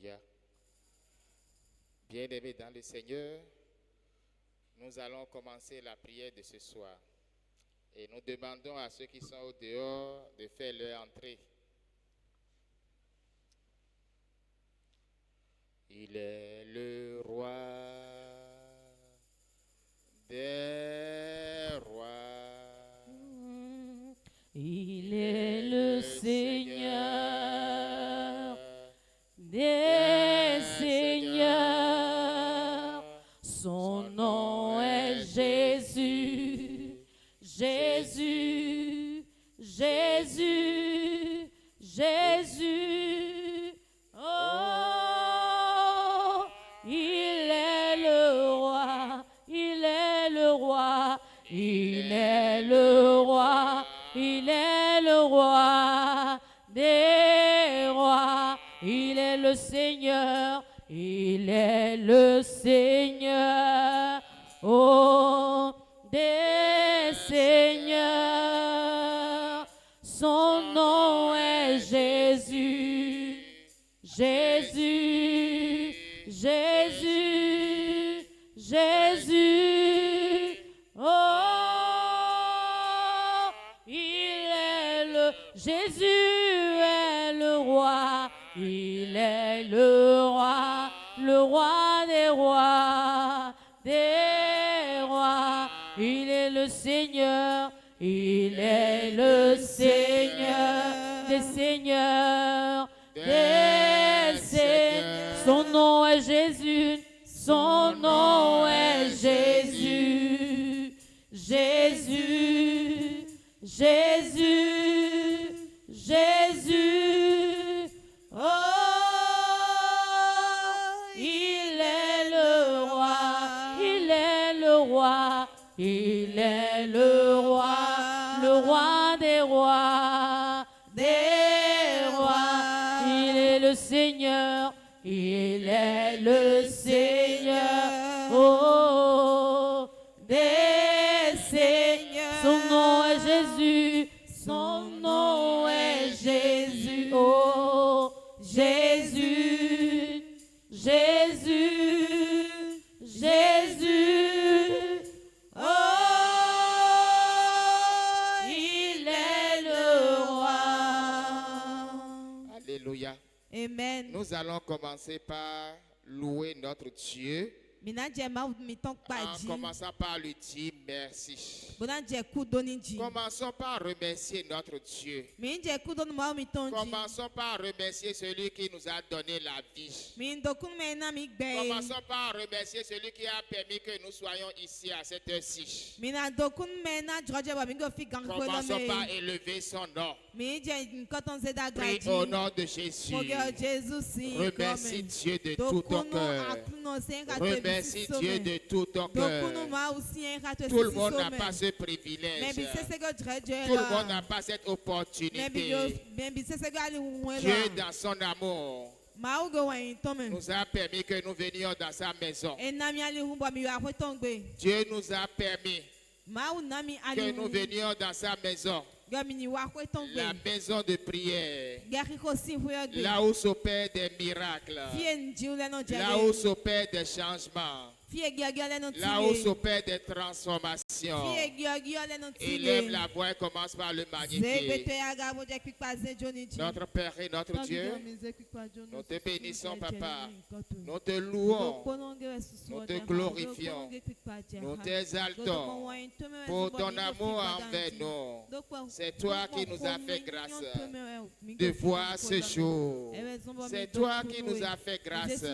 Alléluia. Bien-aimés dans le Seigneur, nous allons commencer la prière de ce soir. Et nous demandons à ceux qui sont au dehors de faire leur entrée. Il est le roi des rois. Il est le Seigneur des seigneurs. Son nom est Jésus, Jésus, Jésus, Jésus. Oh, il est le roi, il est le roi, il est le roi, il est le roi des rois. Il est le Seigneur, il est le Seigneur, oh, des seigneurs. Son nom est Jésus, Jésus, Jésus, Jésus. Oh, il est le Jésus est le roi. Il est le roi des rois, des rois. Il est le Seigneur, il est le Seigneur, des seigneurs, des seigneurs. Son nom est Jésus, son nom est Jésus, Jésus, Jésus, Jésus. Oh, il est le roi, il est le roi, il est le roi des rois, des rois. Il est le Seigneur, il est le Seigneur, oh, des seigneurs. Son nom est Jésus, son nom est Jésus, oh, Jésus, Jésus, Jésus. Oh, il est le roi. Alléluia. Amen. Nous allons commencer par louer notre Dieu en commençant par lui dire merci. Commençons par remercier notre Dieu. Commençons par remercier celui qui nous a donné la vie. Commençons par remercier celui qui a permis que nous soyons ici à cette heure-ci. Commençons par élever son nom. Prie au nom de Jésus. Remercie Dieu de tout ton cœur. Remercie Dieu de tout ton cœur. Tout le monde n'a pas ce privilège. Tout le monde n'a pas cette opportunité. Dieu, dans son amour, nous a permis que nous venions dans sa maison. Dieu nous a permis que nous venions dans sa maison. La maison de prière, là où s'opèrent des miracles, là où s'opèrent des changements, là où s'opèrent des transformations. Élève la voix et commence par le magnifier. Notre Père et notre Dieu, nous te bénissons, Papa. Nous te louons, nous te glorifions, nous t'exaltons pour ton amour envers nous. C'est toi qui nous as fait grâce de voir ce jour. C'est toi qui nous as fait grâce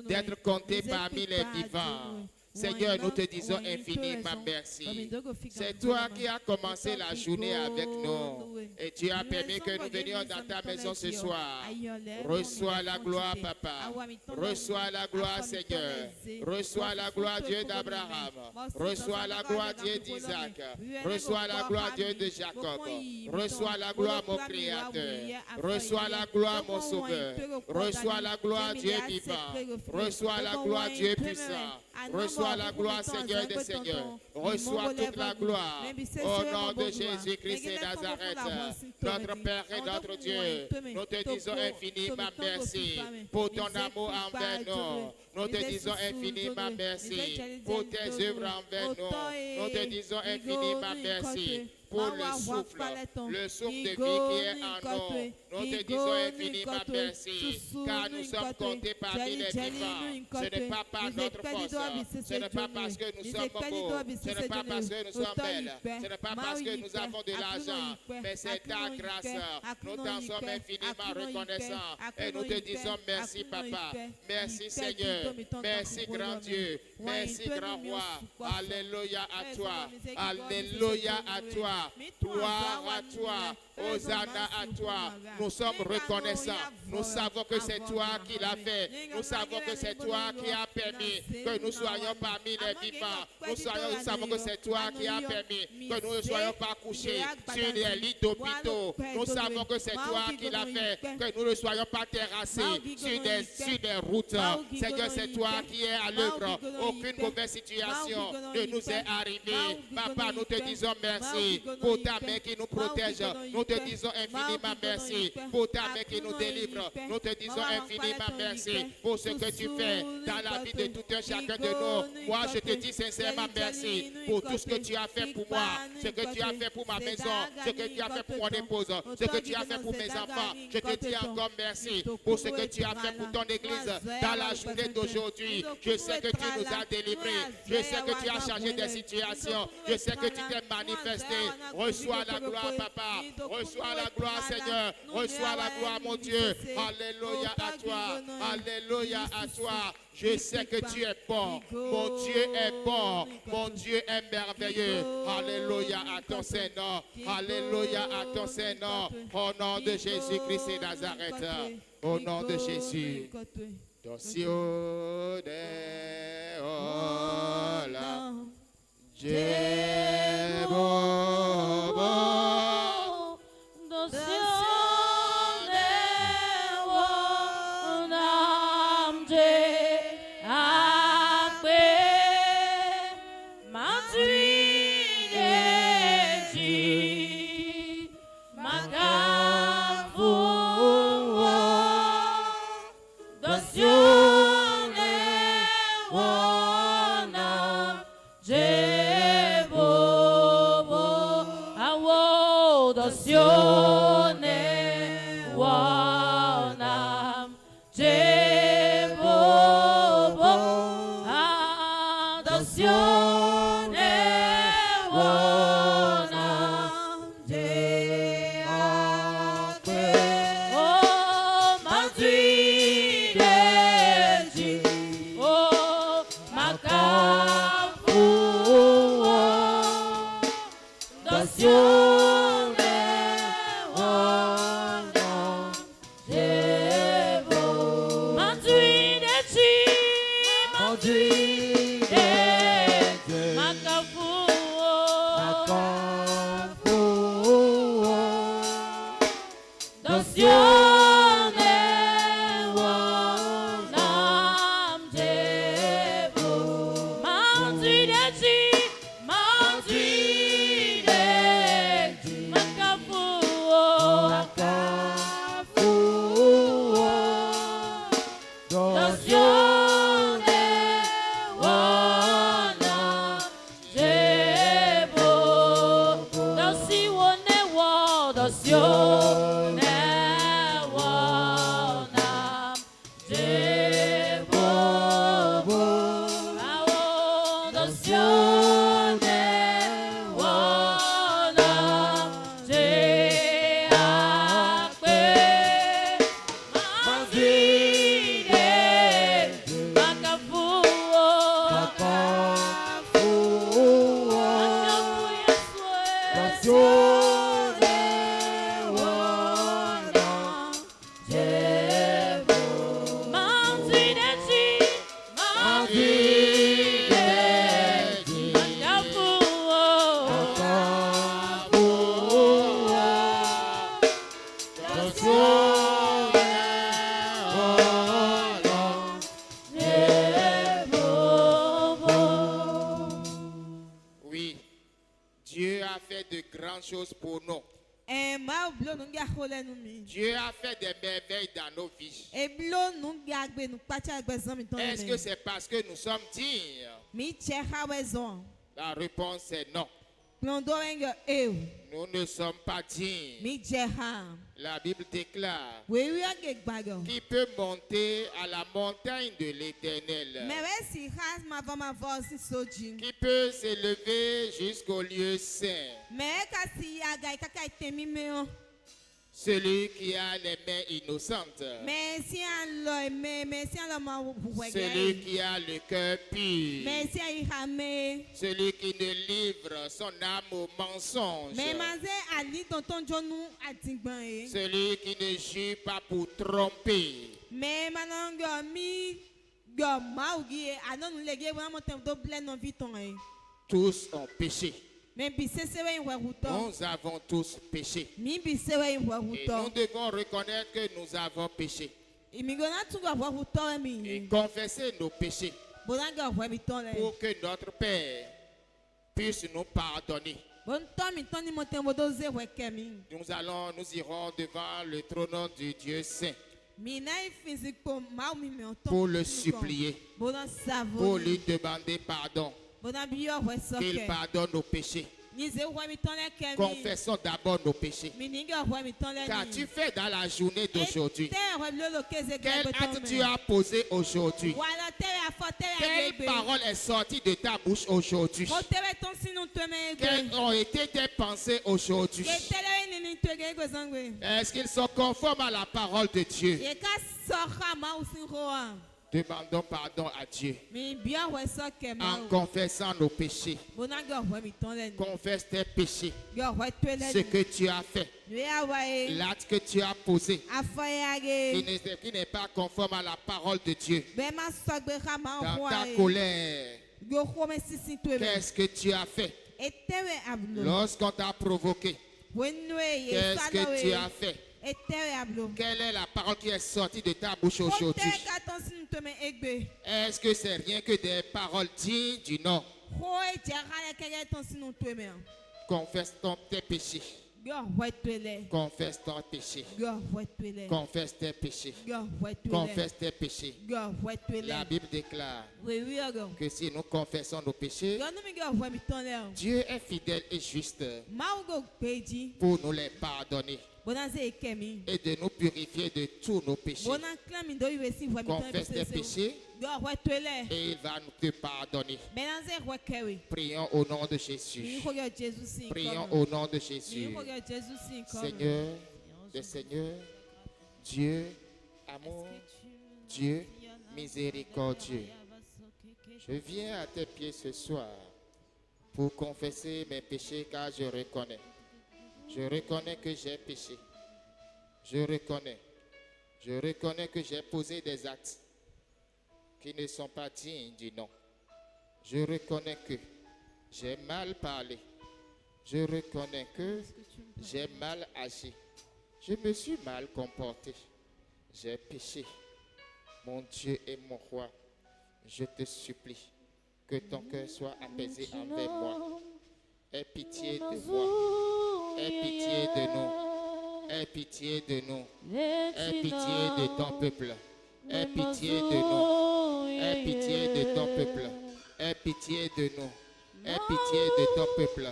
d'être comptés parmi les vivants. Seigneur, nous te disons infiniment merci. C'est toi qui as commencé la journée avec nous et tu as permis que nous venions dans ta maison ce soir. Reçois la gloire, Papa. Reçois la gloire, Seigneur. Reçois la gloire, Dieu d'Abraham. Reçois la gloire, Dieu d'Isaac. Reçois la gloire, Dieu de Jacob. Reçois la gloire, mon Créateur. Reçois la gloire, mon Sauveur. Reçois la gloire, Dieu vivant. Reçois la gloire, Dieu puissant. Reçois la gloire, Seigneur des Seigneurs. Reçois toute la gloire. Au nom de Jésus-Christ et Nazareth, notre Père et notre Dieu, nous te disons infiniment merci pour ton amour envers nous. Nous te disons infiniment merci pour tes œuvres envers nous. Nous te disons infiniment merci pour le souffle de vie qui est en nous. Nous te disons infiniment merci, car nous sommes comptés parmi les vivants. Ce n'est pas par notre force, ce n'est pas parce que nous sommes beaux, ce n'est pas parce que nous sommes belles, ce n'est pas parce que nous avons de l'argent, mais c'est ta grâce. Nous t'en sommes infiniment reconnaissants et nous te disons merci, Papa. Merci, Seigneur. Merci, grand Dieu. Merci, grand roi. Alléluia à toi. Alléluia à toi. Gloire à toi. Hosanna à toi. Nous sommes reconnaissants. Nous savons que c'est toi qui l'as fait. Nous savons que c'est toi qui as permis que nous soyons parmi les vivants. Nous savons que c'est toi qui as permis que nous ne soyons pas couchés sur des lits d'hôpitaux. Nous savons que c'est toi qui l'as fait que nous ne soyons pas terrassés sur des routes. Seigneur, c'est toi qui es à l'œuvre. Aucune mauvaise situation ne nous est arrivée. Papa, nous te disons merci pour ta main qui nous protège. Nous te disons infiniment merci pour ta main qui nous délivre. Nous te disons infiniment merci pour ce que tu fais dans la vie de tout un chacun de nous. Moi, je te dis sincèrement merci pour tout ce que tu as fait pour moi, ce que tu as fait pour ma maison, ce que tu as fait pour mon épouse, ce que tu as fait pour mes enfants. Je te dis encore merci pour ce que tu as fait pour ton église dans la journée d'aujourd'hui. Je sais que tu nous as délivrés. Je sais que tu as changé des situations. Je sais que tu t'es manifesté. Reçois la gloire, Papa. Reçois la gloire, Seigneur. Reçois la gloire, mon Dieu. Alléluia à toi. Alléluia à toi. Je sais que tu es bon. Mon Dieu est bon. Mon Dieu est merveilleux. Alléluia à ton Saint-Nom. Alléluia à ton Saint-Nom. Au nom de Jésus-Christ et Nazareth. Au nom de Jésus. Dossier choses pour nous. Dieu a fait des merveilles dans nos vies. Est-ce que c'est parce que nous sommes dignes? La réponse est non. Nous ne sommes pas dignes. La Bible déclare qui peut monter à la montagne de l'Éternel, qui peut s'élever jusqu'au lieu saint. Celui qui a les mains innocentes, celui qui a le cœur pur, celui qui ne livre son âme au mensonge, celui qui ne jure pas pour tromper. Tous ont péché. Nous avons tous péché. Et nous devons reconnaître que nous avons péché. Et confesser nos péchés pour que notre Père puisse nous pardonner. Nous irons devant le trône du Dieu Saint pour le supplier, pour lui demander pardon. Qu'il pardonne nos péchés. Confessons d'abord nos péchés. Qu'as-tu fait dans la journée d'aujourd'hui? Quel acte tu as posé aujourd'hui? Quelle parole est sortie de ta bouche aujourd'hui? Quelles ont été tes pensées aujourd'hui? Est-ce qu'ils sont conformes à la parole de Dieu? Demandons pardon à Dieu en confessant nos péchés. Confesse tes péchés, ce que tu as fait, l'acte que tu as posé, qui n'est pas conforme à la parole de Dieu. Dans ta colère, qu'est-ce que tu as fait? Lorsqu'on t'a provoqué, qu'est-ce que tu as fait? Quelle est la parole qui est sortie de ta bouche aujourd'hui? Est-ce que c'est rien que des paroles dignes du nom? Confesse tes péchés. Confesse ton péché. Confesse tes péchés. Confesse tes péchés. La Bible déclare que si nous confessons nos péchés, Dieu est fidèle et juste pour nous les pardonner et de nous purifier de tous nos péchés. Confesse tes péchés et il va nous te pardonner. Prions au nom de Jésus. Prions au nom de Jésus. Seigneur, le Seigneur, Dieu, amour, Dieu, miséricordieux. Je viens à tes pieds ce soir pour confesser mes péchés car je reconnais. Je reconnais que j'ai péché. Je reconnais que j'ai posé des actes qui ne sont pas dignes du nom. Je reconnais que j'ai mal parlé. Je reconnais que j'ai mal agi. Je me suis mal comporté. J'ai péché. Mon Dieu et mon roi, je te supplie que ton cœur soit apaisé envers moi. Aie pitié de moi. Aie pitié de nous. Aie pitié de nous. Aie pitié de ton peuple. Aie pitié de nous. Aie pitié de ton peuple. Aie pitié de nous. Aie pitié de ton peuple.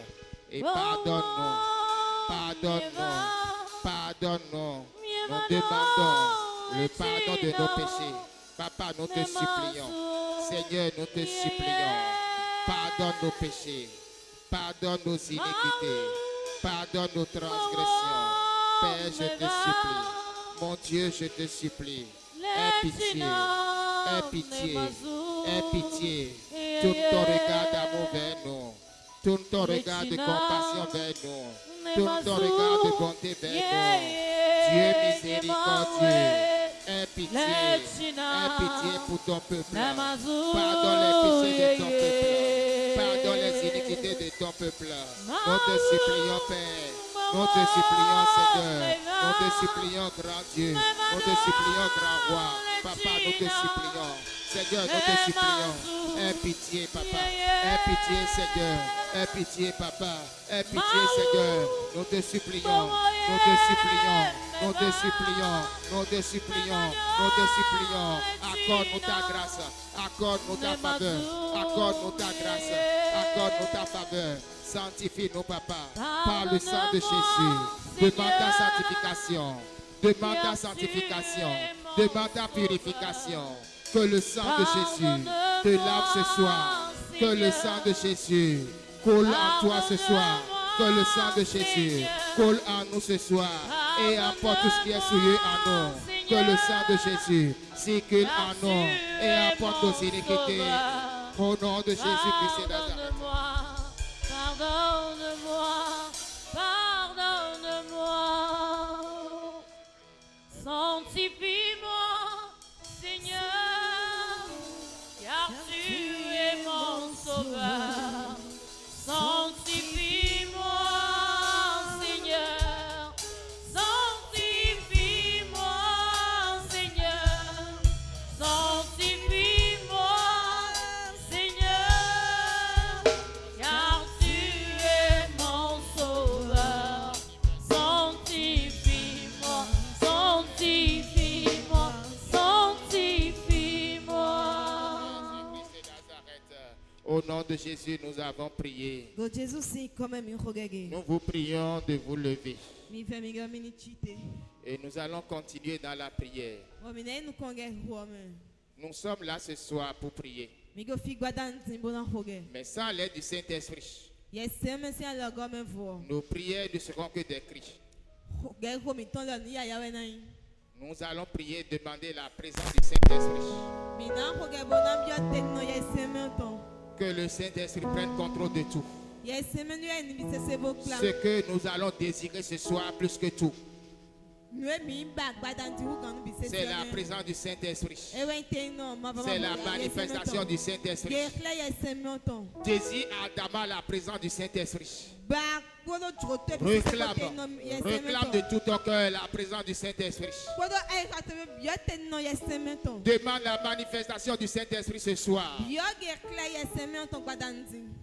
Et pardonne-nous. Pardonne-nous. Pardonne-nous. Nous demandons le pardon de nos péchés. Papa, nous te supplions. Seigneur, nous te supplions. Pardonne nos péchés. Pardonne nos iniquités. Pardonne nos transgressions. Père, je te supplie. Mon Dieu, je te supplie. Aie pitié. Aie pitié. Aie pitié. Tourne ton regard d'amour vers nous. Tourne ton regard de compassion vers nous. Tourne ton regard de bonté vers nous. Dieu miséricordieux. Aie pitié. Aie pitié pour ton peuple. Pardonne les péchés de ton peuple. Pardonne les iniquités de ton peuple. Nous te supplions, Père. Nous te supplions, Seigneur. Nous te supplions, grand Dieu. Nous te supplions, grand roi. Papa, nous te supplions. Seigneur, nous te supplions. Aie pitié, Papa. Aie pitié, Seigneur. Aie pitié, Papa. Aie pitié, Seigneur. Nous te supplions. Nous te supplions. Nous te supplions. Nous te supplions. Nous te supplions. Accorde-nous ta grâce. Accorde-nous ta faveur. Accorde-nous ta grâce. Accorde-nous ta faveur. Sanctifie-nous, Papa. Par le sang de Jésus. Demande ta sanctification. Demande ta sanctification. Demande ta purification. Que le sang de Jésus te lave ce soir. Que le sang de Jésus coule en toi ce soir. Que le sang de Jésus coule en nous ce soir. Et emporte tout ce qui est souillé en nous. Que le sang de Jésus circule en nous. Et emporte nos iniquités. Au nom de Jésus-Christ de Nazareth. Pardonne-moi. Pardonne-moi. Sanctifie-moi, Seigneur, car tu es mon sauveur. Sanctifie-moi, Seigneur. Sanctifie-moi, Seigneur. Sanctifie-moi, Seigneur, car tu es mon sauveur. Sanctifie-moi, sanctifie-moi, sanctifie-moi. Au nom de Jésus, nous avons prié. Nous vous prions de vous lever. Et nous allons continuer dans la prière. Nous sommes là ce soir pour prier. Mais sans l'aide du Saint-Esprit, nos prières ne seront que des cris. Nous allons prier, demander la présence du Saint-Esprit. Que le Saint-Esprit prenne contrôle de tout. Ce que nous allons désirer ce soir plus que tout, c'est la présence du Saint-Esprit. C'est la manifestation du Saint-Esprit. Désire ardemment la présence du Saint-Esprit. Réclame de tout ton cœur la présence du Saint-Esprit. Demande la manifestation du Saint-Esprit ce soir.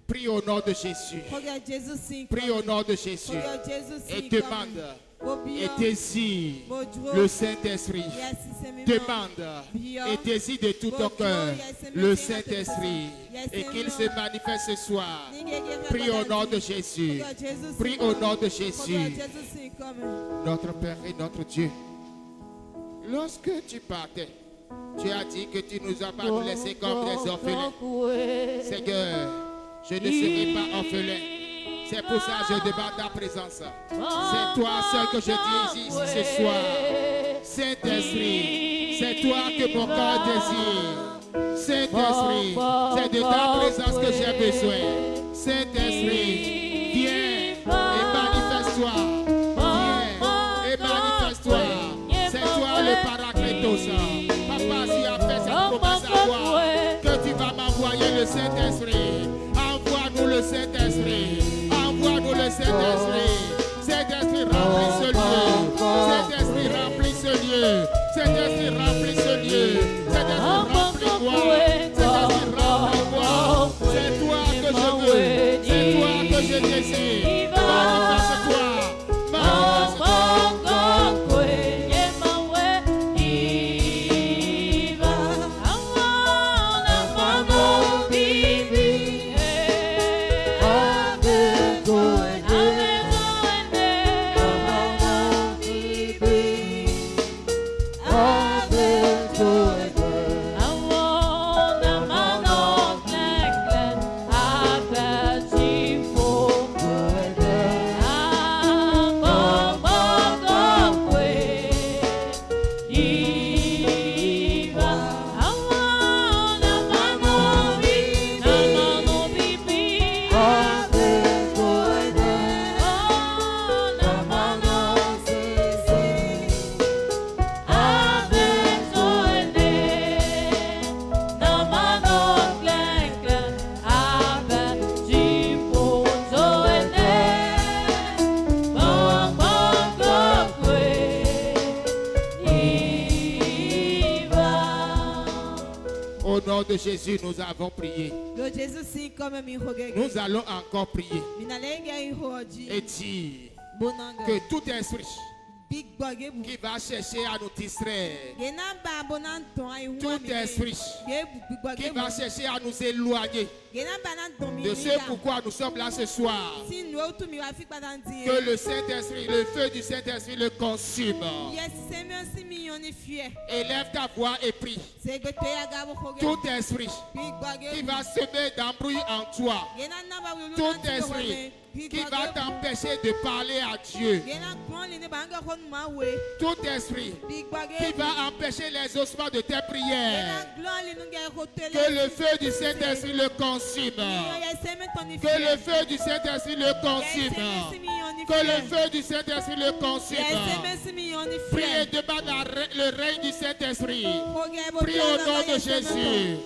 Prie au nom de Jésus. Prie au nom de Jésus. Et demande. Et désire le Saint-Esprit. Demande et désire de tout ton cœur le Saint-Esprit. Et qu'il se manifeste ce soir. Prie au nom de Jésus. Prie au nom de Jésus. Notre Père et notre Dieu, lorsque tu partais, tu as dit que tu nous as pas nous laissés comme des orphelins. Seigneur, je ne serai pas orphelin. C'est pour ça que je demande ta présence. C'est toi seul que je dis ici ce soir. Saint-Esprit, c'est toi que mon cœur désire. Saint-Esprit, c'est de ta présence que j'ai besoin. Saint-Esprit, viens et manifeste-toi. Viens et manifeste-toi. C'est toi le Paraclétos. Papa, si a fait cette promesse à toi, que tu vas m'envoyer le Saint-Esprit. Envoie-nous le Saint-Esprit. Envoie-nous le Saint-Esprit. Saint-Esprit, remplis ce lieu. Saint-Esprit, remplis ce lieu. Saint-Esprit, remplis ce lieu. Saint-Esprit, remplis-moi. Saint-Esprit, remplis-moi. C'est toi que je veux. C'est toi que je désire. Manifeste-toi. Manifeste-toi. Oh Au nom de Jésus, nous avons prié. Nous allons encore prier et dire que tout esprit qui va chercher à nous distraire, tout esprit qui va chercher à nous éloigner de ce pourquoi nous sommes là ce soir, que le Saint-Esprit, le feu du Saint-Esprit le consume. Élève ta voix et prie. Tout esprit qui va semer d'embrouille en toi, tout esprit qui va t'empêcher de parler à Dieu, tout esprit qui va empêcher les ossements de tes prières, que le feu du Saint-Esprit le consume, que le feu du Saint-Esprit le consume, que le feu du Saint-Esprit le consume. Prie et demande le règne du Saint-Esprit. Prie au nom de Jésus.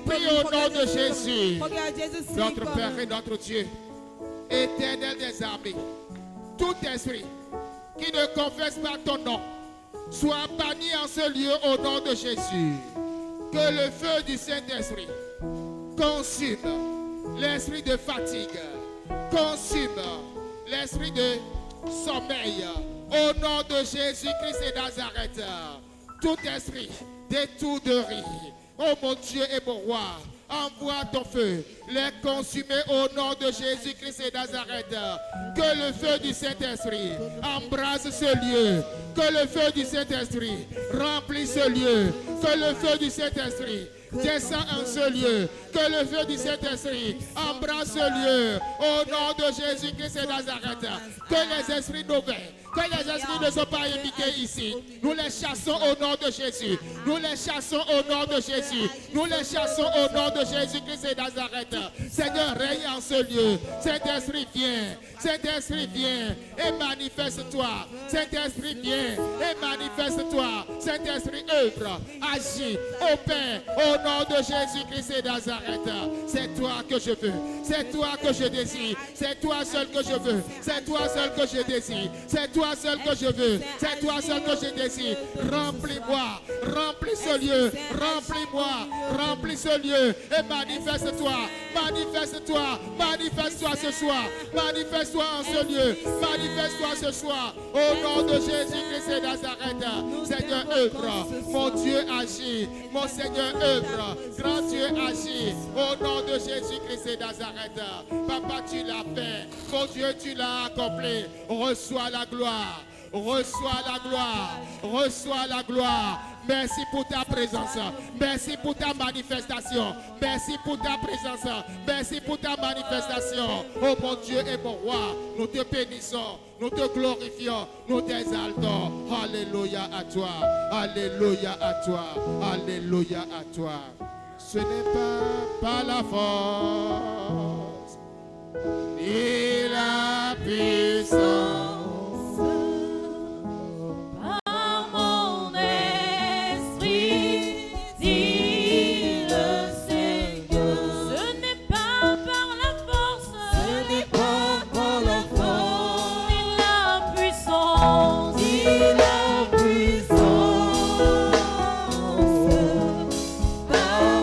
Prie au nom de Jésus. Notre Père et notre Dieu, Éternel des armées, tout esprit qui ne confesse pas ton nom soit banni en ce lieu au nom de Jésus. Que le feu du Saint-Esprit consume l'esprit de fatigue, consume l'esprit de sommeil au nom de Jésus-Christ et Nazareth. Tout esprit d'étourderie, oh mon Dieu et mon roi, envoie ton feu, les consumer au nom de Jésus-Christ et Nazareth. Que le feu du Saint-Esprit embrase ce lieu. Que le feu du Saint-Esprit remplisse ce lieu. Que le feu du Saint-Esprit descend en ce lieu. Que le feu du Saint-Esprit embrasse ce lieu. Au nom de Jésus-Christ et Nazareth. Que les esprits mauvais, que les esprits ne sont pas invités ici. Nous les chassons au nom de Jésus. Nous les chassons au nom de Jésus. Nous les chassons au nom de Jésus-Christ et Nazareth. Seigneur, règne en ce lieu. Saint-Esprit, viens. Saint-Esprit, viens et manifeste-toi. Saint-Esprit, viens et manifeste-toi. Saint-Esprit, œuvre, agis, opère au nom de Jésus-Christ et Nazareth. C'est toi que je veux. C'est toi que je désire. C'est toi seul que je veux. C'est toi seul que je désire. C'est toi seul que je veux. C'est toi seul que je désire. Remplis-moi. Remplis ce lieu. Remplis-moi. Remplis ce lieu et manifeste-toi. Manifeste-toi. Manifeste-toi ce soir. Manifeste-toi en ce lieu. Manifeste-toi ce soir. Au nom de Jésus-Christ et Nazareth. Seigneur, œuvre. Mon Dieu agit. Mon Seigneur œuvre. Grand Dieu agit. Au nom de Jésus-Christ et Nazareth. Papa, tu l'as fait. Mon Dieu, tu l'as accompli. Reçois la gloire. Reçois la gloire. Reçois la gloire. Merci pour ta présence. Merci pour ta manifestation. Merci pour ta présence. Merci pour ta manifestation. Oh mon Dieu et mon roi, nous te bénissons, nous te glorifions, nous t'exaltons. Alléluia à toi. Alléluia à toi. Alléluia à toi. Ce n'est pas par la force ni la puissance.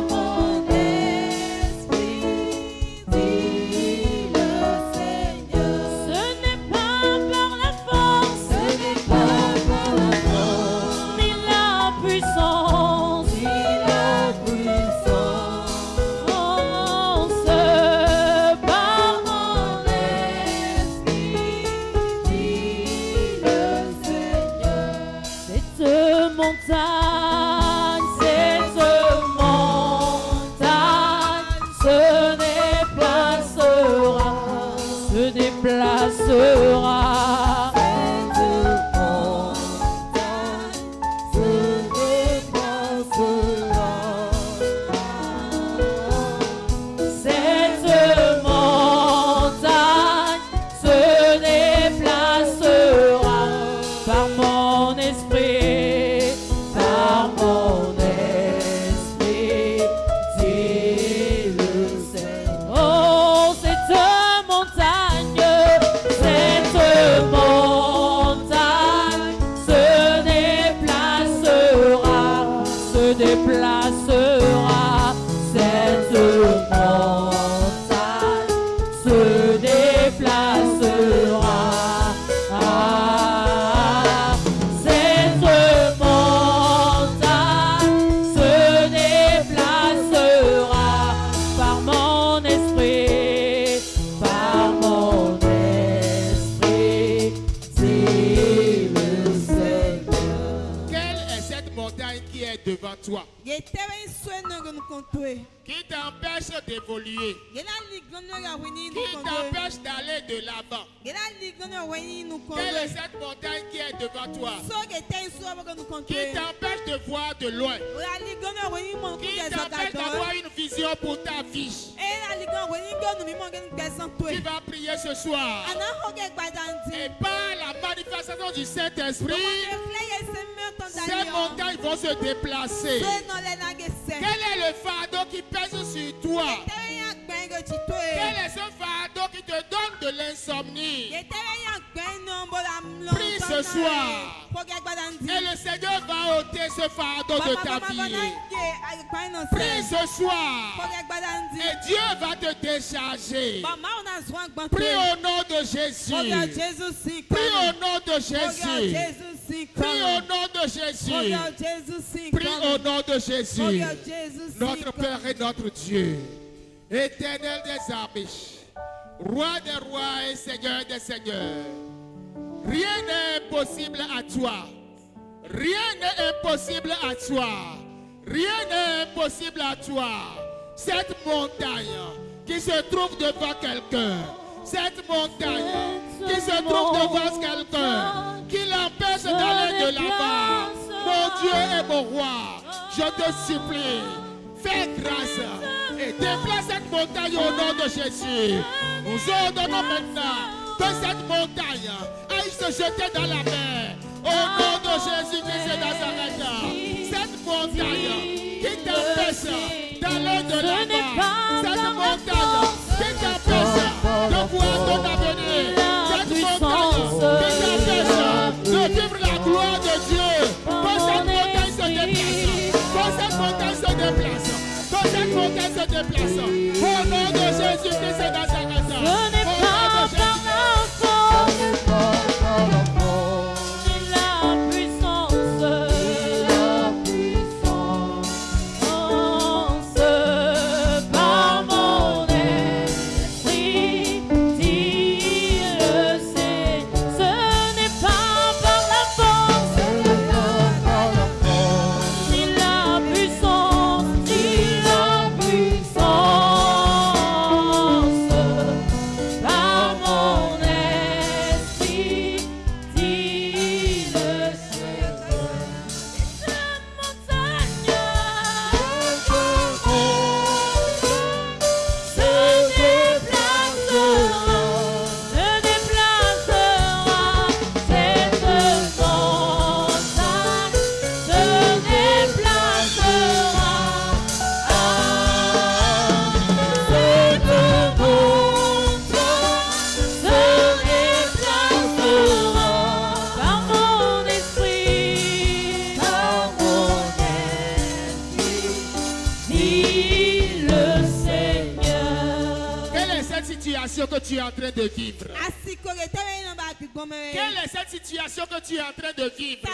Papa qui t'empêche d'évoluer, qui t'empêche d'aller de l'avant. Quelle est cette montagne qui est devant toi, qui t'empêche de voir de loin, qui t'empêche d'avoir une vision pour ta vie? Tu vas prier ce soir et par la manifestation du Saint-Esprit, ces montagnes vont se déplacer. Quel est le fardeau qui pèse sur toi? Quel est ce fardeau qui te donne de l'insomnie? Prie ce soir et le Seigneur va ôter ce fardeau de ta vie. Prie ce soir et Dieu va te décharger. Prie au nom de Jésus. Prie au nom de Jésus. Prie au nom de Jésus. Prie au nom de Jésus. Notre Père et notre Dieu, Éternel des armées, Roi des rois et Seigneur des seigneurs, rien n'est impossible à toi. Rien n'est impossible à toi. Rien n'est impossible à toi. Cette montagne qui se trouve devant quelqu'un, cette montagne qui se trouve devant quelqu'un, qui l'empêche d'aller de l'avant, mon Dieu et mon roi, je te supplie, fais grâce et déplace cette montagne au nom de Jésus. Nous ordonnons maintenant que cette montagne aille se jeter dans la mer. Au nom de Jésus-Christ de Nazareth, cette montagne qui t'empêche d'aller de l'avant, cette montagne qui t'empêche de voir ton avenir, cette montagne qui t'empêche de vivre la gloire de Dieu, que cette montagne se déplace, que cette montagne se déplace, que cette montagne se déplace. Au nom de Jésus-Christ de Nazareth, au nom de que tu es en train de vivre? Quelle est cette situation que tu es en train de vivre?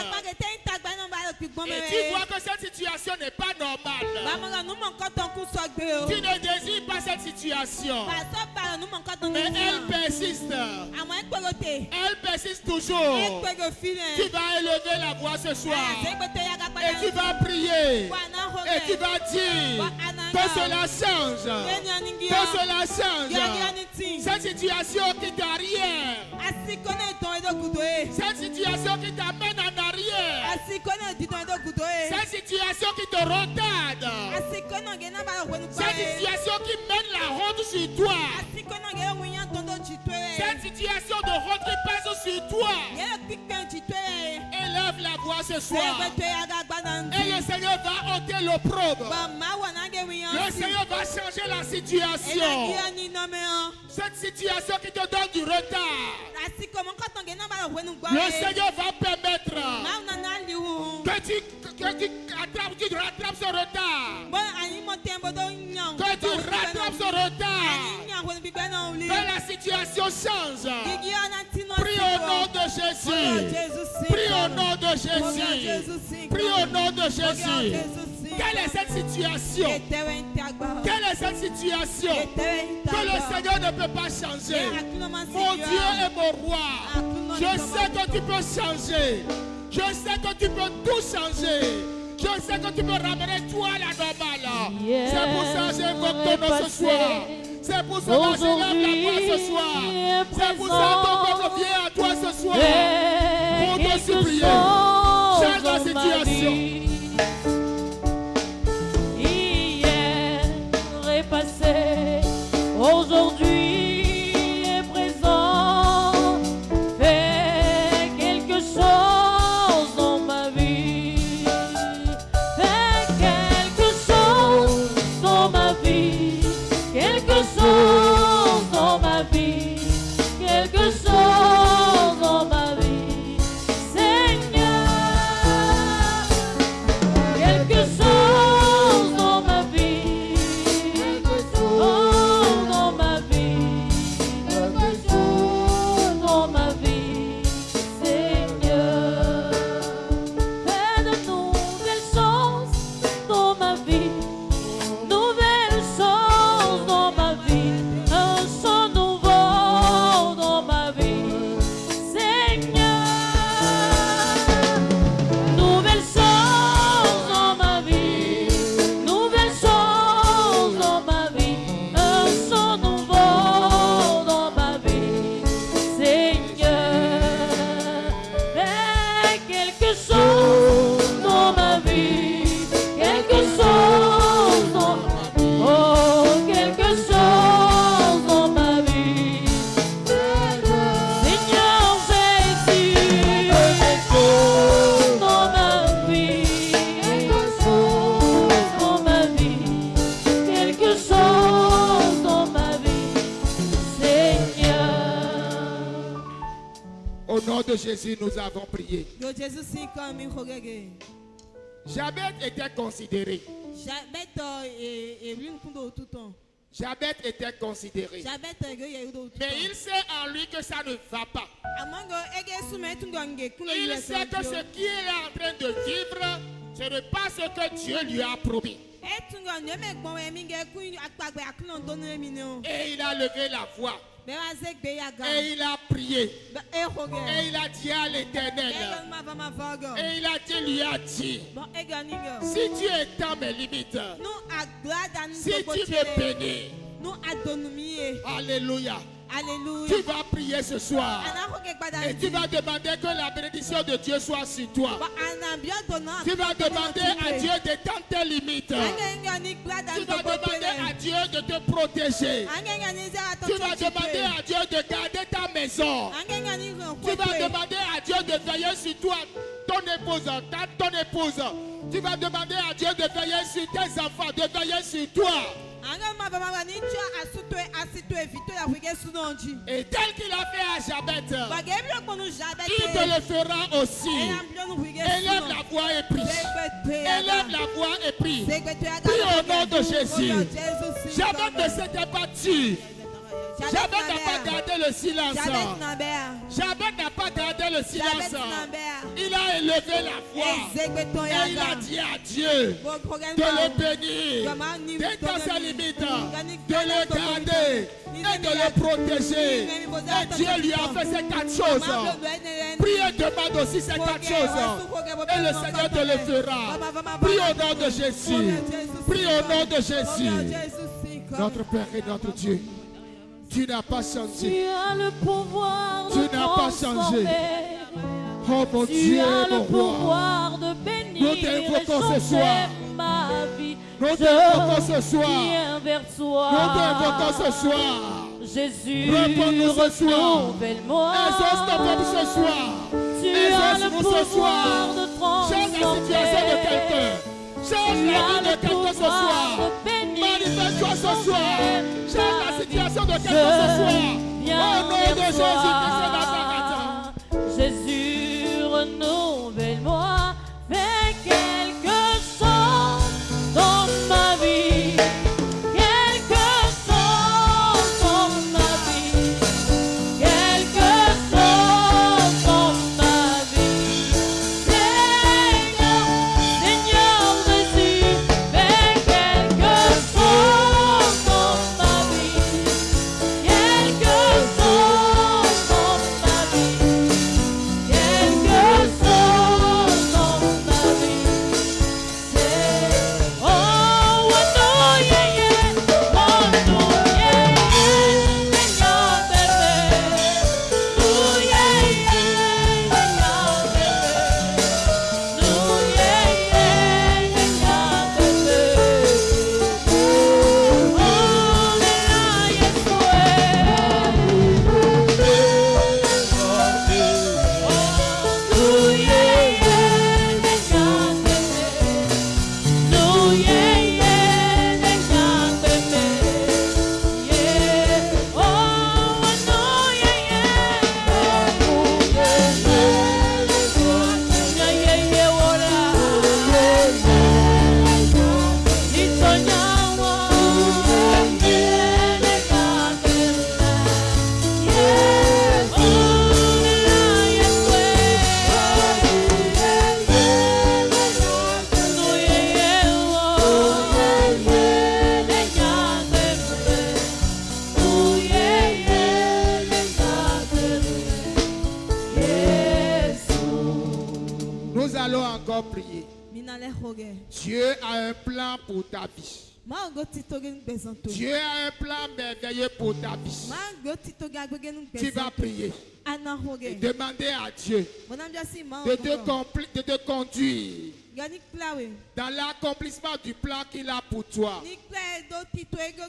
Et tu vois que cette situation n'est pas normale. Tu ne désires pas cette situation. Mais elle persiste. Elle persiste toujours. Tu vas élever la voix ce soir. Et tu vas prier. Et tu vas dire que cela change. Que cela change. Cette situation qui t'arrière. Cette situation qui t'amène en arrière. Cette situation qui te retarde. Cette situation qui mène la honte sur toi. Cette situation de honte qui pèse sur toi. Élève la voix ce soir. Et le Seigneur va ôter l'opprobre. Le Seigneur va changer la situation. Cette situation qui te donne du retard. Le Seigneur va permettre que tu rattrapes ce retard. Que tu rattrapes ce retard. Que la situation change. Prie au nom de Jésus. Prie au nom de Jésus. Prie au nom de Jésus. Quelle est cette situation? Quelle est cette situation que le Seigneur ne peut pas changer? Mon Dieu et mon roi, je sais que tu peux changer. Je sais que tu peux tout changer. Je sais que tu me ramener toi à la normale. C'est pour ça que j'invoque ton nom ce soir. C'est pour ça que j'élève la voix ce soir. C'est pour ça que ton peuple vient à toi ce soir. Pour te supplier. Change la situation. Hier est passé, aujourd'hui est présent. Fais quelque chose dans ma vie. Fais quelque chose dans ma vie. Quelque chose dans ma vie. Quelque chose dans ma vie. Seigneur, quelque chose dans ma vie. Quelque chose dans ma vie. Quelque chose dans ma vie. Seigneur, fais de nouvelles choses dans ma vie. Nouvelles choses dans ma vie. Un son nouveau dans ma vie. Seigneur, nouvelles choses dans ma vie. Nouvelles choses dans ma vie. Un son nouveau dans ma vie. Seigneur, fais quelque chose dans ma vie. Quelque chose dans ma vie. Oh, quelque chose dans ma vie. Seigneur Jésus, quelque chose dans ma vie. Quelque chose dans ma vie. Quelque chose dans ma vie. Seigneur. Au nom de Jésus, nous avons prié. Yo Jesus si kan mi khogege. Jabez était considéré. Jabet e win kundo tuton. Jabez était considéré. Jabet ge ye do tuton. Mais il sait en lui que ça ne va pas. Amango ege sume tungonge kuno Il sait que ce qu'il est en train de vivre, ce n'est pas ce que Dieu lui a promis. E tungonge me gbon e mi ge kun akpagbe akuno do no mi ne o. Et il a levé la voix. Be wa ze gbe ya ga. Et il a prié. E khoge. Et il a dit à l'Éternel. E ma va ma vago. Et il a dit, lui a dit, Bon e ga ni go. si tu étends mes limites, No agbada ni si go tu me bénis, No adonumi e. alléluia, Alléluia. tu vas prier ce soir. Ana khoge gbada. Et tu vas demander que la bénédiction de Dieu soit sur toi. Ba ana bio dona. Tu vas demander à Dieu d'étendre tes limites. Anga ni gbada Tu vas demander à Dieu de te protéger. Tu vas demander à Dieu de garder ta maison. Tu vas demander à Dieu de veiller sur toi, ton épouse. Tu vas demander à Dieu de veiller sur tes enfants, de veiller sur toi. Et tel qu'il a fait à Jabez, il te le fera aussi. Élève la voix et prie. Élève la voix et prie. Prie au nom de Jésus. Jabez ne s'était pas tué. Jabez n'a pas gardé le silence. Jabez n'a pas gardé le silence. Il a élevé la voix. Et il a dit à Dieu de le bénir, d'étendre ses limites, de le garder et de le protéger. Et Dieu lui a fait ces 4 choses. Prie et demande aussi ces 4 choses. Et le Seigneur te le fera. Prie au nom de Jésus. Prie au nom de Jésus. Notre Père et notre Dieu. Tu n'as pas changé. Tu as le pouvoir de Tu n'as pas changé. Oh mon Tu Dieu, as le mon roi. pouvoir de bénir Nous et t'invoquons ce changer soir. ma vie. Nous t'invoquons ce Je soir. viens vers toi. Nous t'invoquons ce soir. Jésus, Réponds-nous ce soir. renouvelle-moi. Exauce ton peuple ce soir. Tu as le Exauce-nous ce pouvoir soir. de Change la transformer. situation de quelqu'un. Change Tu la as vie de le quelqu'un ce pouvoir soir. de bénir Manifeste-toi et ce soir. changer Change la ma situation de vie. quelqu'un ce soir. Je viens Au nom de vers Jésus-Christ de Nazareth. toi. Jésus, renouvelle-moi. Fais quelque chose dans ma vie. Quelque chose dans ma vie. Quelque chose dans ma vie. Seigneur, Seigneur Jésus, fais quelque chose dans ma vie. Quelque chose dans encore prier. Dieu a un plan pour ta vie. Dieu a un plan merveilleux pour ta vie. Tu vas prier et demander à Dieu de te conduire dans l'accomplissement du plan qu'il a pour toi.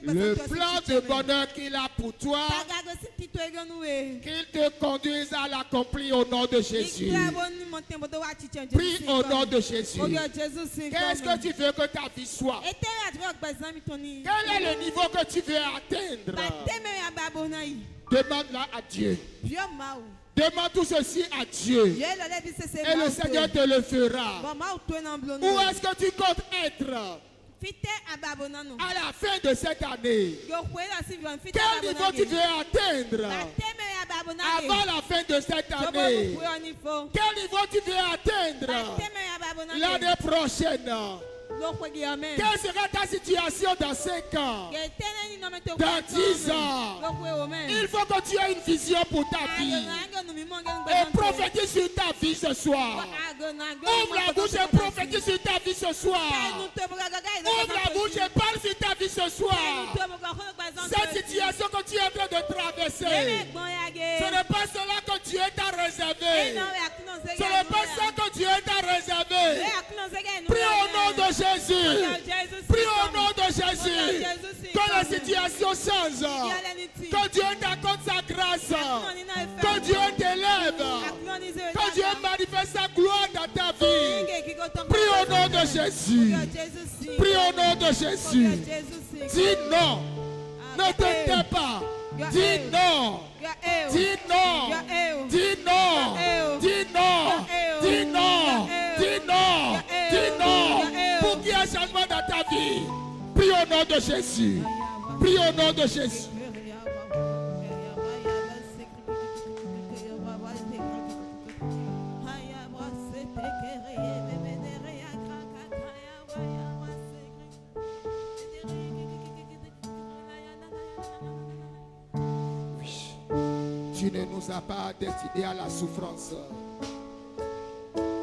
Le plan de bonheur qu'il a pour toi, qu'il te conduise à l'accomplir au nom de Jésus. Prie au nom de Jésus. Qu'est-ce que tu veux que ta vie soit? Quel est le niveau que tu veux atteindre? Demande-la à Dieu. Demande tout ceci à Dieu. Et le Seigneur te le fera. Où est-ce que tu comptes être à la fin de cette année? Quel niveau tu veux atteindre avant la fin de cette année? Quel niveau tu veux atteindre l'année prochaine? Quelle sera ta situation dans 5 ans? Dans 10 ans? Il faut que tu aies une vision pour ta vie. Et prophétise sur ta vie ce soir. Ouvre la bouche et prophétise sur ta vie ce soir. Ouvre la bouche et parle sur ta vie ce soir. Cette situation que tu es en train de traverser, ce n'est pas cela que Dieu t'a réservé. Ce n'est pas ça que Dieu t'a réservé. Prie au nom de Jésus. Prie au nom de Jésus. Que la situation change. Que Dieu t'accorde sa grâce. Que Dieu t'élève. Que Dieu manifeste sa gloire dans ta vie. Prie au nom de Jésus. Prie au nom de Jésus. Dis non. Ne te tais pas. Dis non. Dis non. Dis non. Dis non. Dis non. Dis non. Dis non. Pour qu'il y ait un changement dans ta vie. Prie au nom de Jésus. Prie au nom de Jésus. Tu ne nous as pas destinés à la souffrance.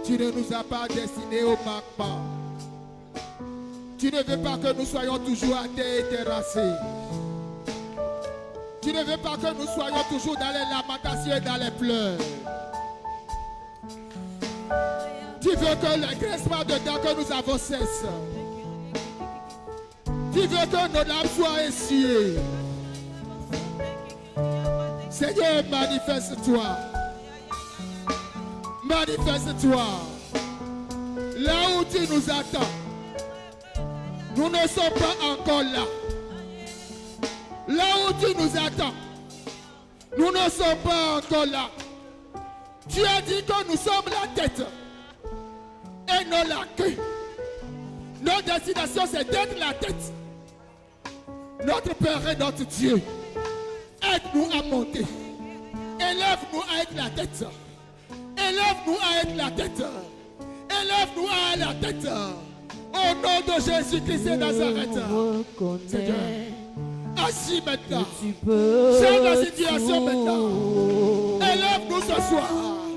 Tu ne nous as pas destinés au manquement. Tu ne veux pas que nous soyons toujours à terre et terrassés. Tu ne veux pas que nous soyons toujours dans les lamentations et dans les pleurs. Tu veux que l'engraissement de dents que nous avons cesse. Tu veux que nos larmes soient essuyées. Seigneur, manifeste-toi. Manifeste-toi. Là où tu nous attends, nous ne sommes pas encore là. Là où tu nous attends, nous ne sommes pas encore là. Tu as dit que nous sommes la tête et non la queue. Notre destination, c'est d'être la tête. Notre Père et notre Dieu, aide-nous à monter. Élève-nous à être la tête. Élève-nous à être la tête. Élève-nous à être la tête. Au nom de Jésus-Christ de Nazareth. Seigneur, agis maintenant. Change la situation maintenant. Élève-nous ce soir.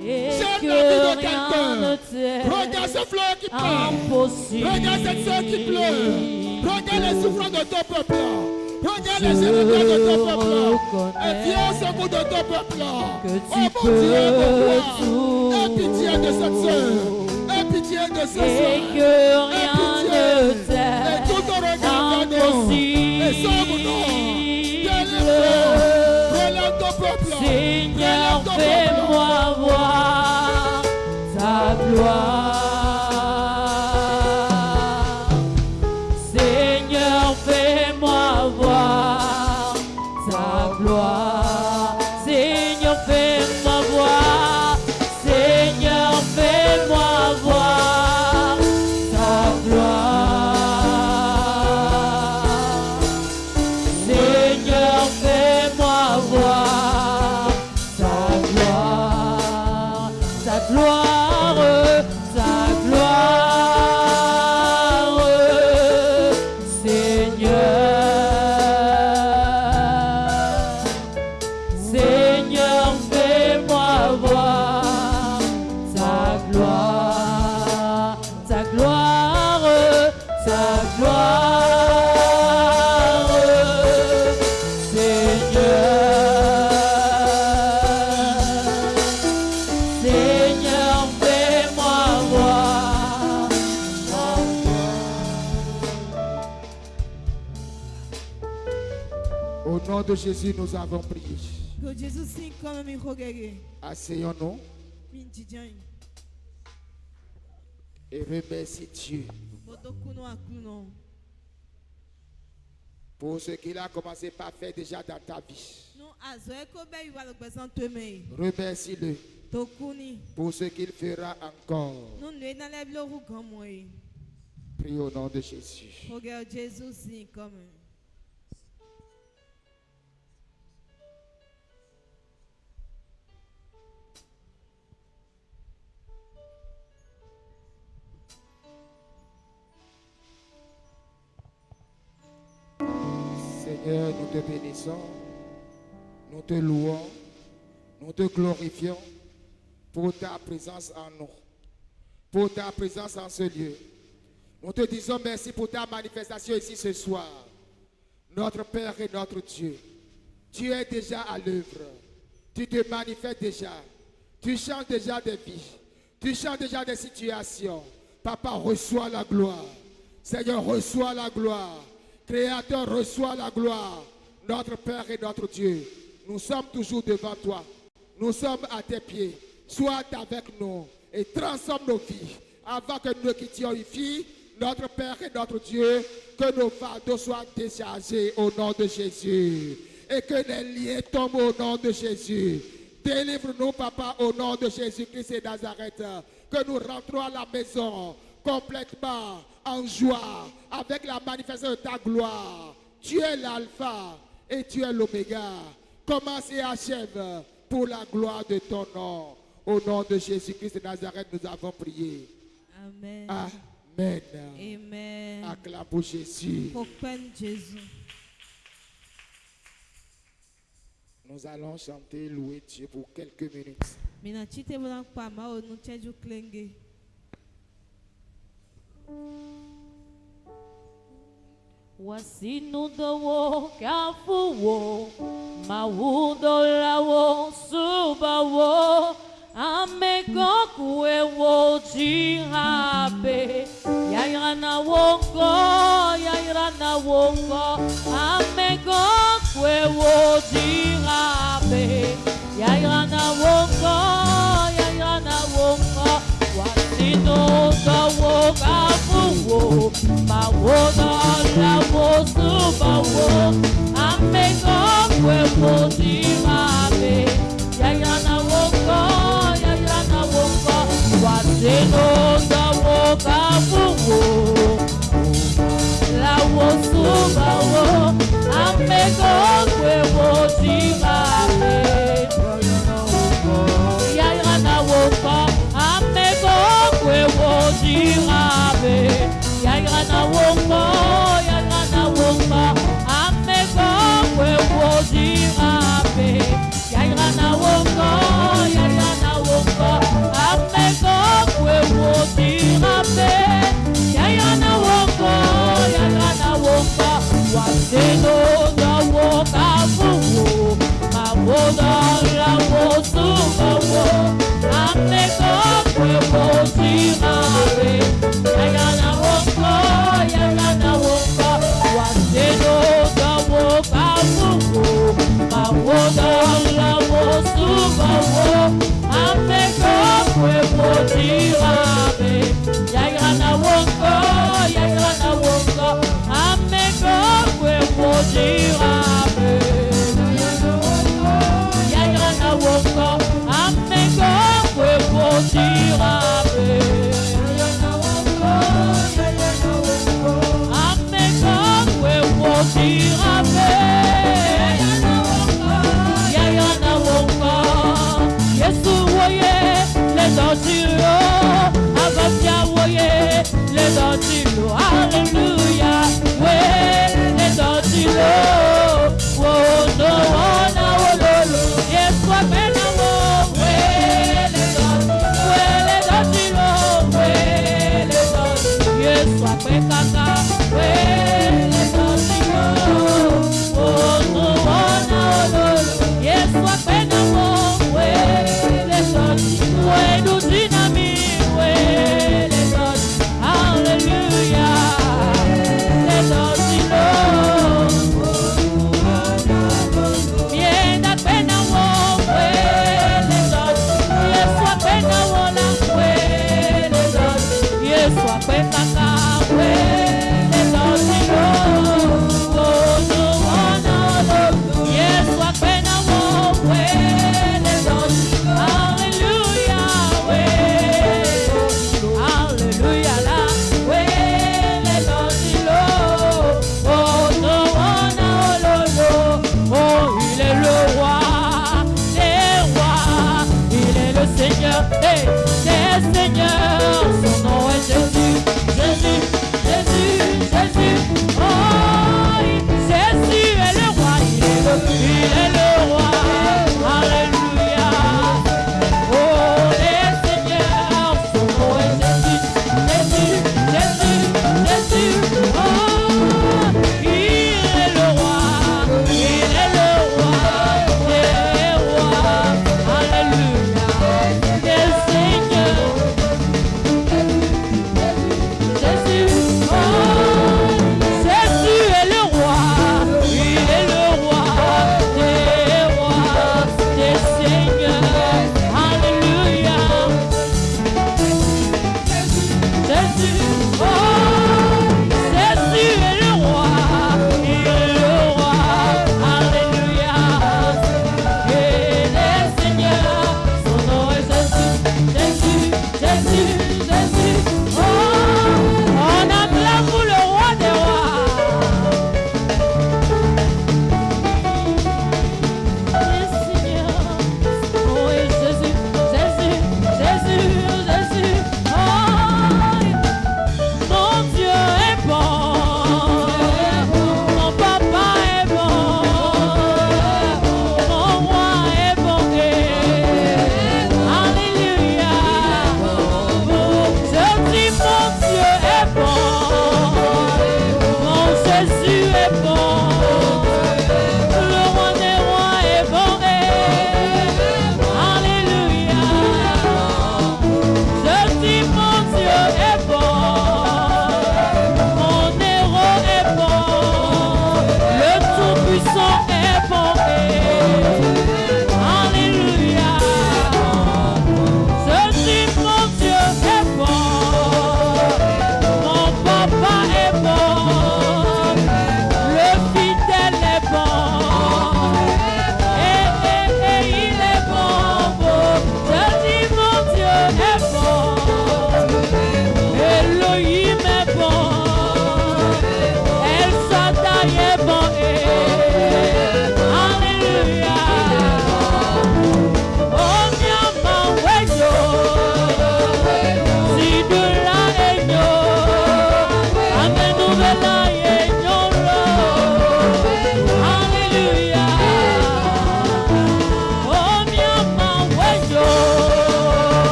Change la vie de quelqu'un. Regarde ce fleur qui pleure. Regarde cette soeur qui pleure. Regarde les souffrances de ton peuple. Regarde les générations de ton peuple. Et viens au secours de ton peuple. Oh mon Dieu, mon roi. Aie pitié de cette soeur. Aie pitié de ce soir. Et que rien ne t'est et tout ton regard vers nous. Et sauve-nous. Relève ton peuple. Seigneur, fais-moi voir ta gloire. Seigneur, fais-moi voir ta gloire. Seigneur, fais-moi voir. Seigneur, fais-moi voir ta gloire. Au nom de Jésus, nous avons prié. Que Jésus signe comme un miracle. Asseyons-nous et remercie Dieu pour ce qu'il a commencé par faire déjà dans ta vie. Remercie-le pour ce qu'il fera encore. Prie au nom de Jésus. Regarde Jésus signe comme Seigneur, nous te bénissons, nous te louons, nous te glorifions pour ta présence en nous, pour ta présence en ce lieu. Nous te disons merci pour ta manifestation ici ce soir. Notre Père et notre Dieu, tu es déjà à l'œuvre, tu te manifestes déjà, tu changes déjà des vies, tu changes déjà des situations. Papa, reçois la gloire. Seigneur, reçois la gloire. Créateur, reçois la gloire. Notre Père et notre Dieu, nous sommes toujours devant toi. Nous sommes à tes pieds. Sois avec nous et transforme nos vies. Avant que nous ne quittions ici, notre Père et notre Dieu, que nos fardeaux soient déchargés au nom de Jésus. Et que les liens tombent au nom de Jésus. Délivre-nous, Papa, au nom de Jésus-Christ et Nazareth. Que nous rentrons à la maison complètement en joie, avec la manifestation de ta gloire. Tu es l'alpha et tu es l'oméga. Commence et achève pour la gloire de ton nom. Au nom de Jésus-Christ de Nazareth, nous avons prié. Amen. Amen. Amen. Acclame pour Jésus. Jésus. Nous allons chanter, louer Dieu pour quelques minutes. Wasinudo kafuwo mawudo lawo subawo amegoku ewo jihabe yairana wongo amegoku ewo jihabe yairana wongo wasinudo kafuwo mawudo lawo subawo amegoku ewo jihabe yairana wongo wasinudo kafuwo lawo subawo amegoku ewo jihabe yairana wongo amegoku ewo jihabe yairana wongo amegoku ewo jihabe yairana wongo amegoku ewo jihabe yairana wongo wasinudo kafuwo mawodo lawo subawo amegoku ewo jihabe yairana wongo wasinudo kafuwo mawodo lawo subawo amegoku ewo jihabe yairana wongo amegoku ewo jihabe yairana wongo amegoku ewo jihabe amegoku ewo jihabe yairana wongo Yesu woye les dentilo Avafia woye les dentilo Alléluia ouais les dentilo oh no na wololo Yesu amena mo ouais les dentilo Yesu apekaka ouais les dentilo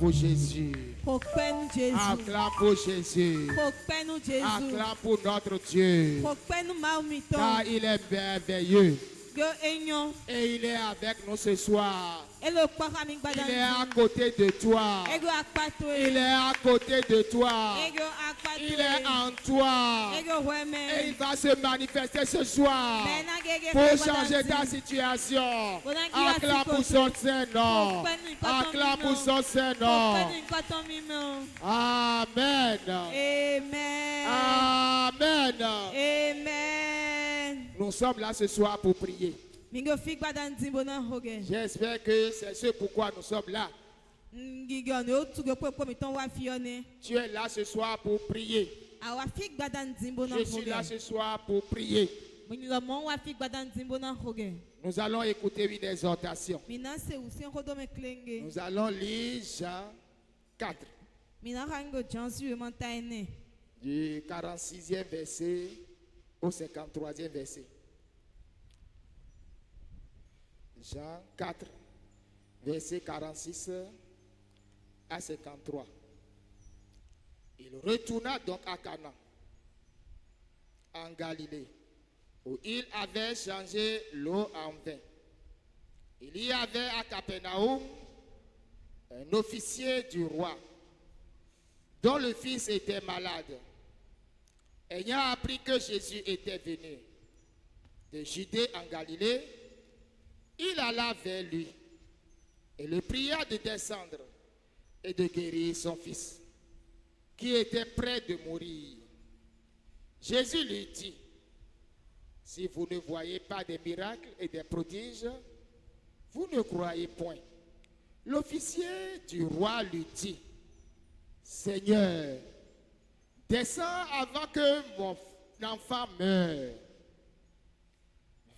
pour Jésus. Acclame pour Jésus. Acclame pour notre Dieu. Car il est merveilleux. Et il est avec nous ce soir. Il est à côté de toi. Il est à côté de toi. Il est en toi. Et il va se manifester ce soir pour changer ta situation. Acclame pour son Saint-Nom. Acclame pour son Saint-Nom. Amen. Amen. Amen. Nous sommes là ce soir pour prier. J'espère que c'est ce pourquoi nous sommes là. Tu es là ce soir pour prier. Je suis là ce soir pour prier. Nous allons écouter une exhortation. Nous allons lire Jean 4. Du 46e verset au 53e verset. Jean 4, verset 46 à 53. Il retourna donc à Cana, en Galilée, où il avait changé l'eau en vin. Il y avait à Capernaum un officier du roi, dont le fils était malade. Ayant appris que Jésus était venu de Judée en Galilée, il alla vers lui et le pria de descendre et de guérir son fils, qui était près de mourir. Jésus lui dit, si vous ne voyez pas des miracles et des prodiges, vous ne croyez point. L'officier du roi lui dit, Seigneur, descends avant que mon enfant meure.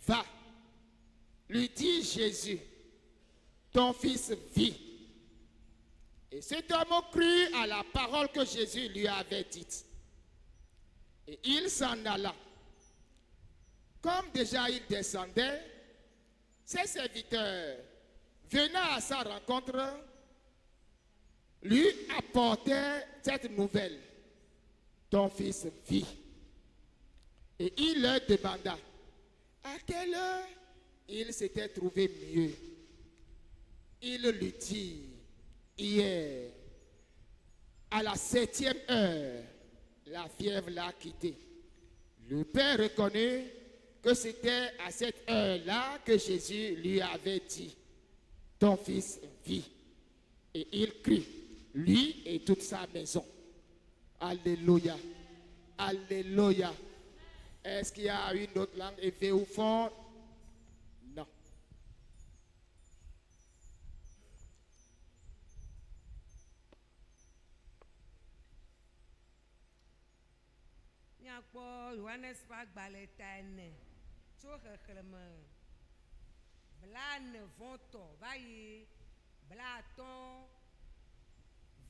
Va, lui dit Jésus, ton fils vit. Et cet homme crut à la parole que Jésus lui avait dite. Et il s'en alla. Comme déjà il descendait, ses serviteurs, venant à sa rencontre, lui apportaient cette nouvelle. Ton fils vit. Et il leur demanda à quelle heure il s'était trouvé mieux. Il lui dit, hier, à la 7e heure, la fièvre l'a quitté. Le père reconnut que c'était à cette heure-là que Jésus lui avait dit, ton fils vit. Et il crie, lui et toute sa maison. Alléluia. Alléluia. Est-ce qu'il y a une autre langue élevée ou fort? Non. Johannes Bagbaletaine, Tsorekleme, Blan Vonto, Vaillé, Blaton,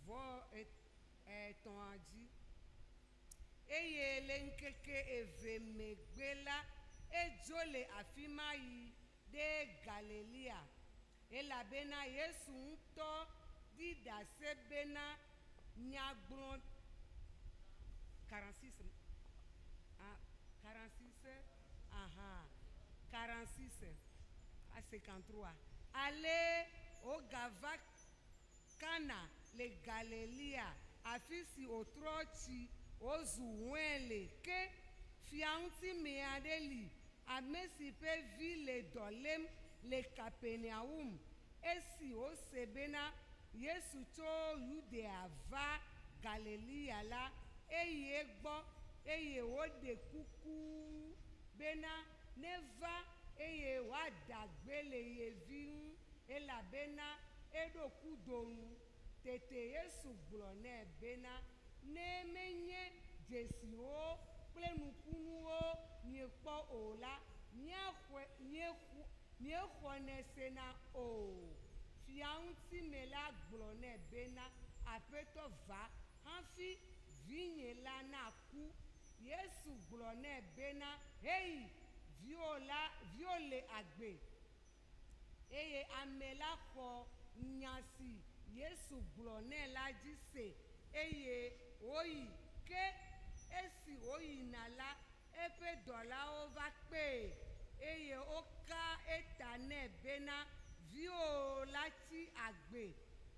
Vo et ton adi. Eye lenkeke eveme gbela ejole afimayi de Galilea elabena Yesu ŋutɔ didase bena nyagblɔ 46 à 53 allez au Gava Cana le Galilea afisi otrochi ozuwele ke fianti meadeli amesi pe vi le dolem le Capernaum esi o sebena Yesu to Judea va Galilea la eye gbo eye o de kuku bena neva eye wa dagbele ye vi ela bena edo kudonu tete Yesu gblone bena ne menye Jesi o kple nukunuwo miekpɔ o la miexɔne sena o fiaŋuti me la gblɔ nɛ bena aƒetɔ va hafi vinye la naku Yesu gblɔ nɛ bena heyi viwo le agbe eye ame la xɔ nya si Yesu gblɔ la dzi se eye woyi ke esi woyina la eƒe dɔlawo va kpee eye woka eta nɛ bena viwo la tsi agbe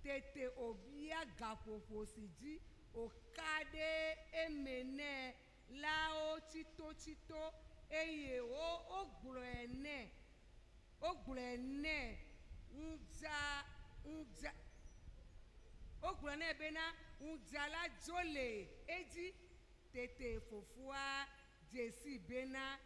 tete obia gaƒoƒo si dzi oka ɖe eme nɛ la wo tsitotsito eye wogblɔe nɛ wogblɔ nɛ bena ŋudza la dzo le edzi tete fofoa dzesi bena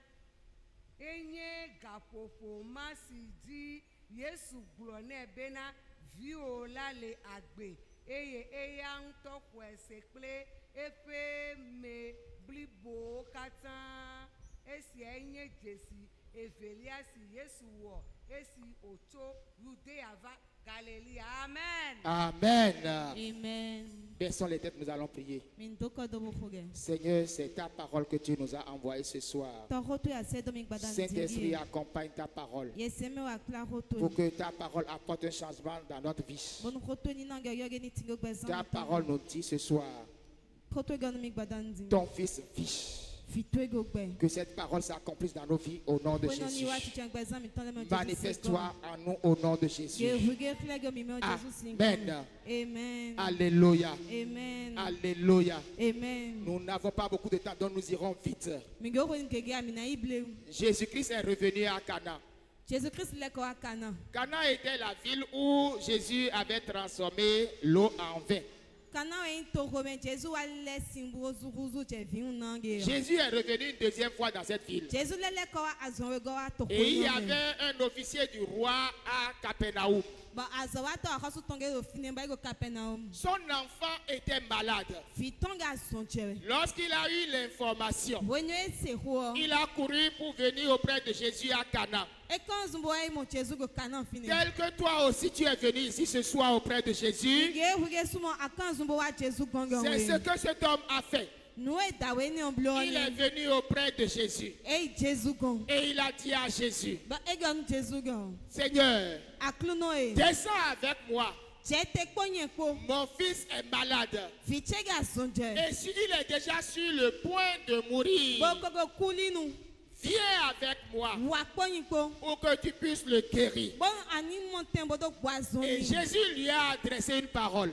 enye gaƒoƒo ma si dzi Yesu gblɔ nɛ bena viwo la le agbe eye eya ŋutɔ xɔe se kple eƒe me blibowo katã. Esia nye dzesi evelia si Yesu wɔ esi otso Yudea va Galilée. Amen. Amen. Amen. Baissons les têtes, nous allons prier. Seigneur, c'est ta parole que tu nous as envoyée ce soir. Saint-Esprit, accompagne ta parole pour que ta parole apporte un changement dans notre vie. Ta parole nous dit ce soir, ton fils vit. Que cette parole s'accomplisse dans nos vies au nom de Jésus. Manifeste-toi en nous au nom de Jésus. Amen. Amen. Alléluia. Amen. Alléluia. Amen. Nous n'avons pas beaucoup de temps, donc nous irons vite. Jésus-Christ est revenu à Cana. Cana était la ville où Jésus avait transformé l'eau en vin. Jésus est revenu une deuxième fois dans cette ville. Et il y avait un officier du roi à Capernaum. Son enfant était malade. Lorsqu'il a eu l'information, il a couru pour venir auprès de Jésus à Cana. Tel que toi aussi tu es venu ici ce soir auprès de Jésus, c'est ce que cet homme a fait. Il est venu auprès de Jésus. Et il a dit à Jésus, Seigneur, descends avec moi. Mon fils est malade. Et s'il est déjà sur le point de mourir, viens avec moi pour que tu puisses le guérir. Et Jésus lui a adressé une parole.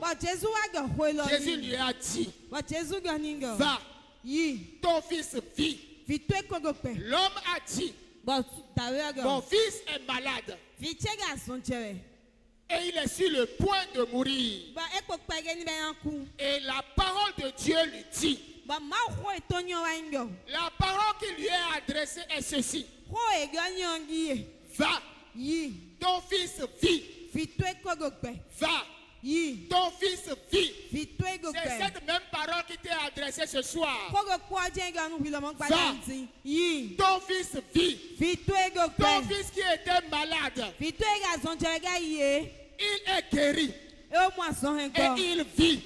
Jésus lui a dit, va, ton fils vit. L'homme a dit, mon fils est malade. Et il est sur le point de mourir. Et la parole de Dieu lui dit, la parole qui lui est adressée est ceci. Va, ton fils vit. Va, ton fils vit. C'est cette même parole qui t'est adressée ce soir. Va, ton fils vit. Ton fils qui était malade, il est guéri. Et il vit.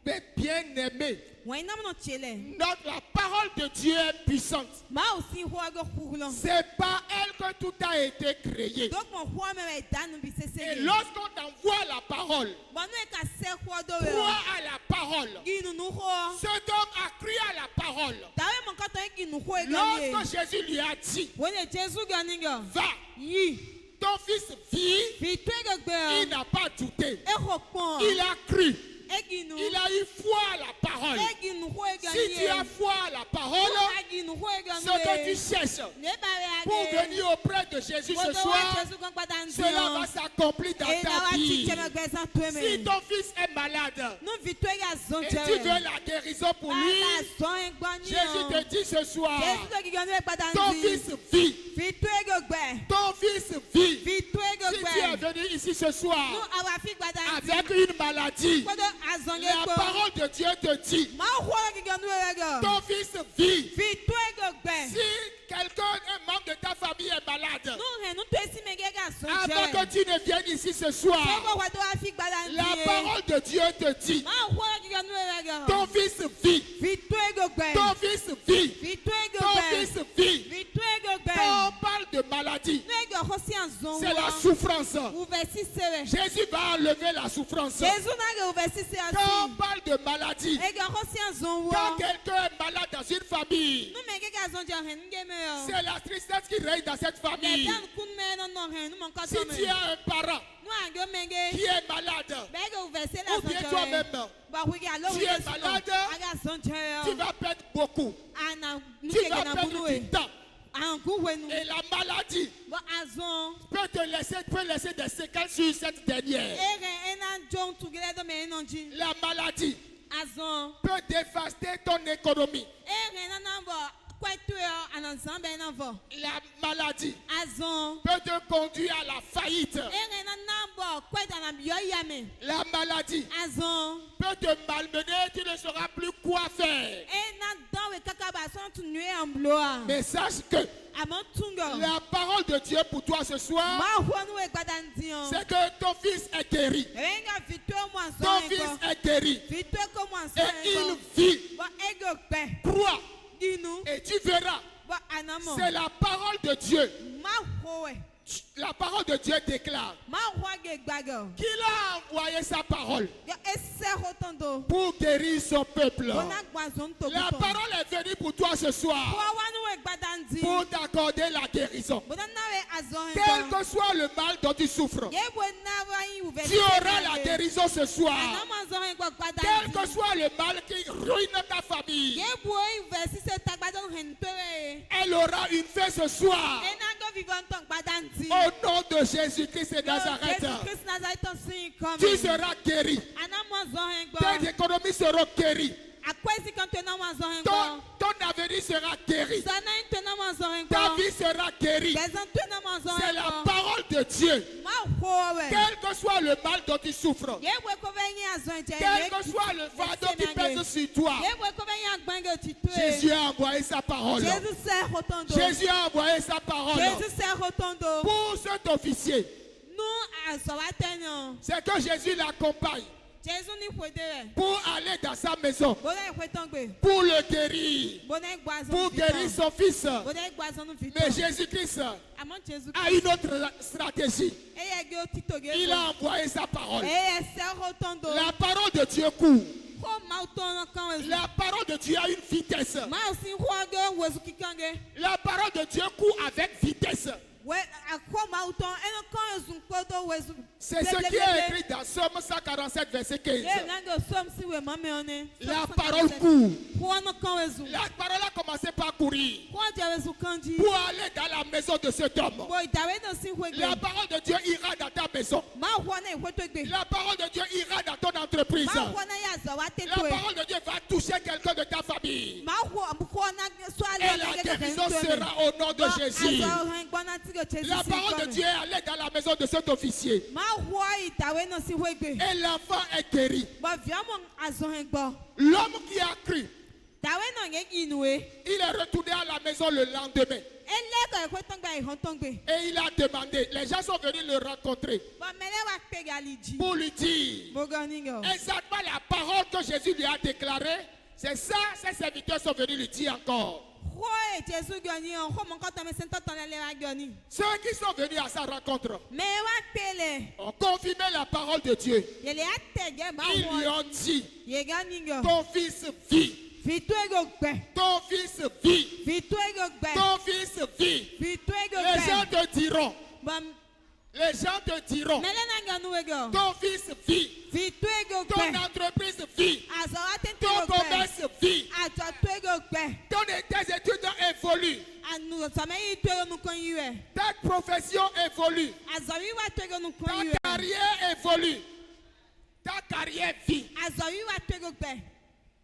Mais bien aimé, la parole de Dieu est puissante. C'est par elle que tout a été créé. Et lorsqu'on t'envoie la parole, crois à la parole. Cet homme a cru à la parole. Lorsque Jésus lui a dit, va, ton fils vit, il n'a pas douté. Il a cru. Il a eu foi à la parole. Si tu as foi à la parole, ce que tu cherches pour venir auprès de Jésus ce soir, cela va s'accomplir dans ta vie. Si ton fils est malade et tu veux la guérison pour lui, Jésus te dit ce soir, ton fils vit. Ton fils vit. Si tu es venu ici ce soir avec une maladie, la parole de Dieu te dit, ton fils vit. Si quelqu'un, un membre de ta famille est malade, avant que tu ne viennes ici ce soir, la parole de Dieu te dit, ton fils vit. Ton fils vit. Ton fils vit. Quand on parle de maladie, C'est la souffrance. Uvesisere. Jésus va enlever la souffrance. Jésus n'a uvesisere. Quand on parle de maladie, Quand quand quelqu'un est malade dans une famille, c'est la tristesse qui règne dans cette famille. Si tu as un parent qui est malade, ou bien toi-même, tu es malade, tu vas perdre beaucoup. Tu vas perdre du temps. Et la maladie peut laisser des séquelles sur cette dernière. La maladie peut dévaster ton économie. La maladie peut te conduire à la faillite. La maladie peut te malmener, tu ne sauras plus quoi faire. Mais sache que la parole de Dieu pour toi ce soir, c'est que ton fils est guéri. Ton fils est guéri. Et il vit. Crois. Et tu verras. C'est la parole de Dieu. La parole de Dieu déclare qu'il a envoyé sa parole pour guérir son peuple. La parole est venue pour toi ce soir pour t'accorder la guérison. Quel que soit le mal dont tu souffres, tu auras la guérison ce soir. Quel que soit le mal qui ruine ta famille, elle aura une fin ce soir. Au nom de Jésus-Christ et Nazareth, tu seras guéri. Tes économies seront guéries. Ton avenir sera guéri. Ta vie sera guérie. C'est la parole de Dieu. Quel que soit le mal dont tu souffres, quel que soit le fardeau qui pèse sur toi, Jésus a envoyé sa parole. Jésus a envoyé sa parole pour cet officier. C'est que Jésus l'accompagne pour aller dans sa maison, pour le guérir, pour guérir son fils. Mais Jésus-Christ a une autre stratégie. Il a envoyé sa parole. La parole de Dieu court. La parole de Dieu a une vitesse. La parole de Dieu court avec vitesse. C'est ce qui est écrit dans Somme 147, verset 15. La parole court. La parole a commencé par courir pour aller dans la maison de cet homme. La parole de Dieu ira dans ta maison. La parole de Dieu ira dans ton entreprise. La parole de Dieu va toucher quelqu'un de ta famille. Et la guérison sera au nom de Jésus. La parole de Dieu est allée dans la maison de cet officier. Et l'enfant est guéri. L'homme qui a cru, il est retourné à la maison le lendemain. Et il a demandé, les gens sont venus le rencontrer pour lui dire exactement la parole que Jésus lui a déclarée. C'est ça, ses serviteurs sont venus lui dire encore. Ceux qui sont venus à sa rencontre ont confirmé la parole de Dieu. Ils lui ont dit, ton fils vit. Ton fils vit. Ton fils vit. Les gens te diront, ton fils vit. Ton entreprise vit. Ton commerce vit. Tes études évoluent. Ta profession évolue. Ta carrière évolue. Ta carrière vit.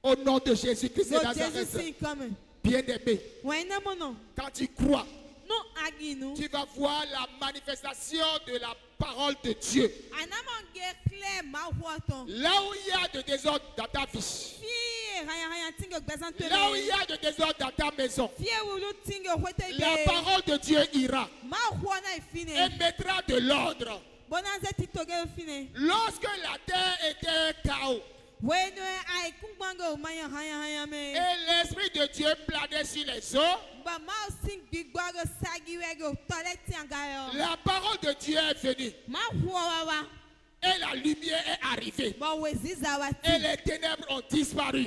Au nom de Jésus-Christ de Nazareth. Bien-aimé, quand tu crois, tu vas voir la manifestation de la parole de Dieu. Là où il y a de désordre dans ta vie, là où il y a de désordre dans ta maison, la parole de Dieu ira et mettra de l'ordre. Lorsque la terre était un chaos, Et l'Esprit de Dieu planait sur les eaux. La parole de Dieu est venue. Et la lumière est arrivée. Et les ténèbres ont disparu.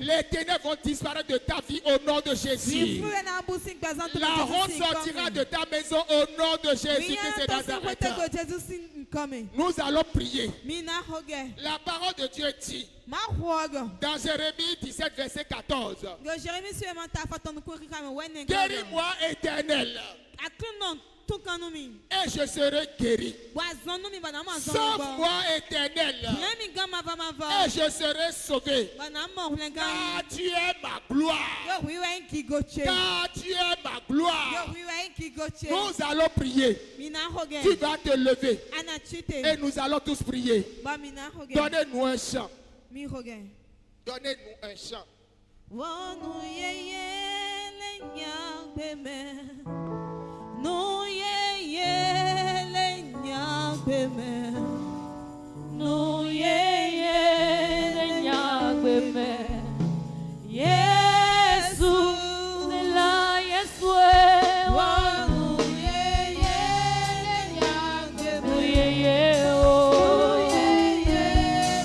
Les ténèbres vont disparaître de ta vie au nom de Jésus. La honte sortira de ta maison au nom de Jésus. Nous allons prier. La parole de Dieu dit dans Jérémie 17, verset 14. Guéris-moi, Éternel, et je serai guéri. Sauve-moi, Éternel, et je serai sauvé. Car tu es ma gloire. Car tu es ma gloire. Nous allons prier. Tu vas te lever. Et nous allons tous prier. Donnez-nous un chant. Donnez-nous un chant. No ye ye le nyakbeme. No ye ye le nyakbeme. Yesu de la Yesue. No ye ye le nyakbeme. No ye ye oh. No ye ye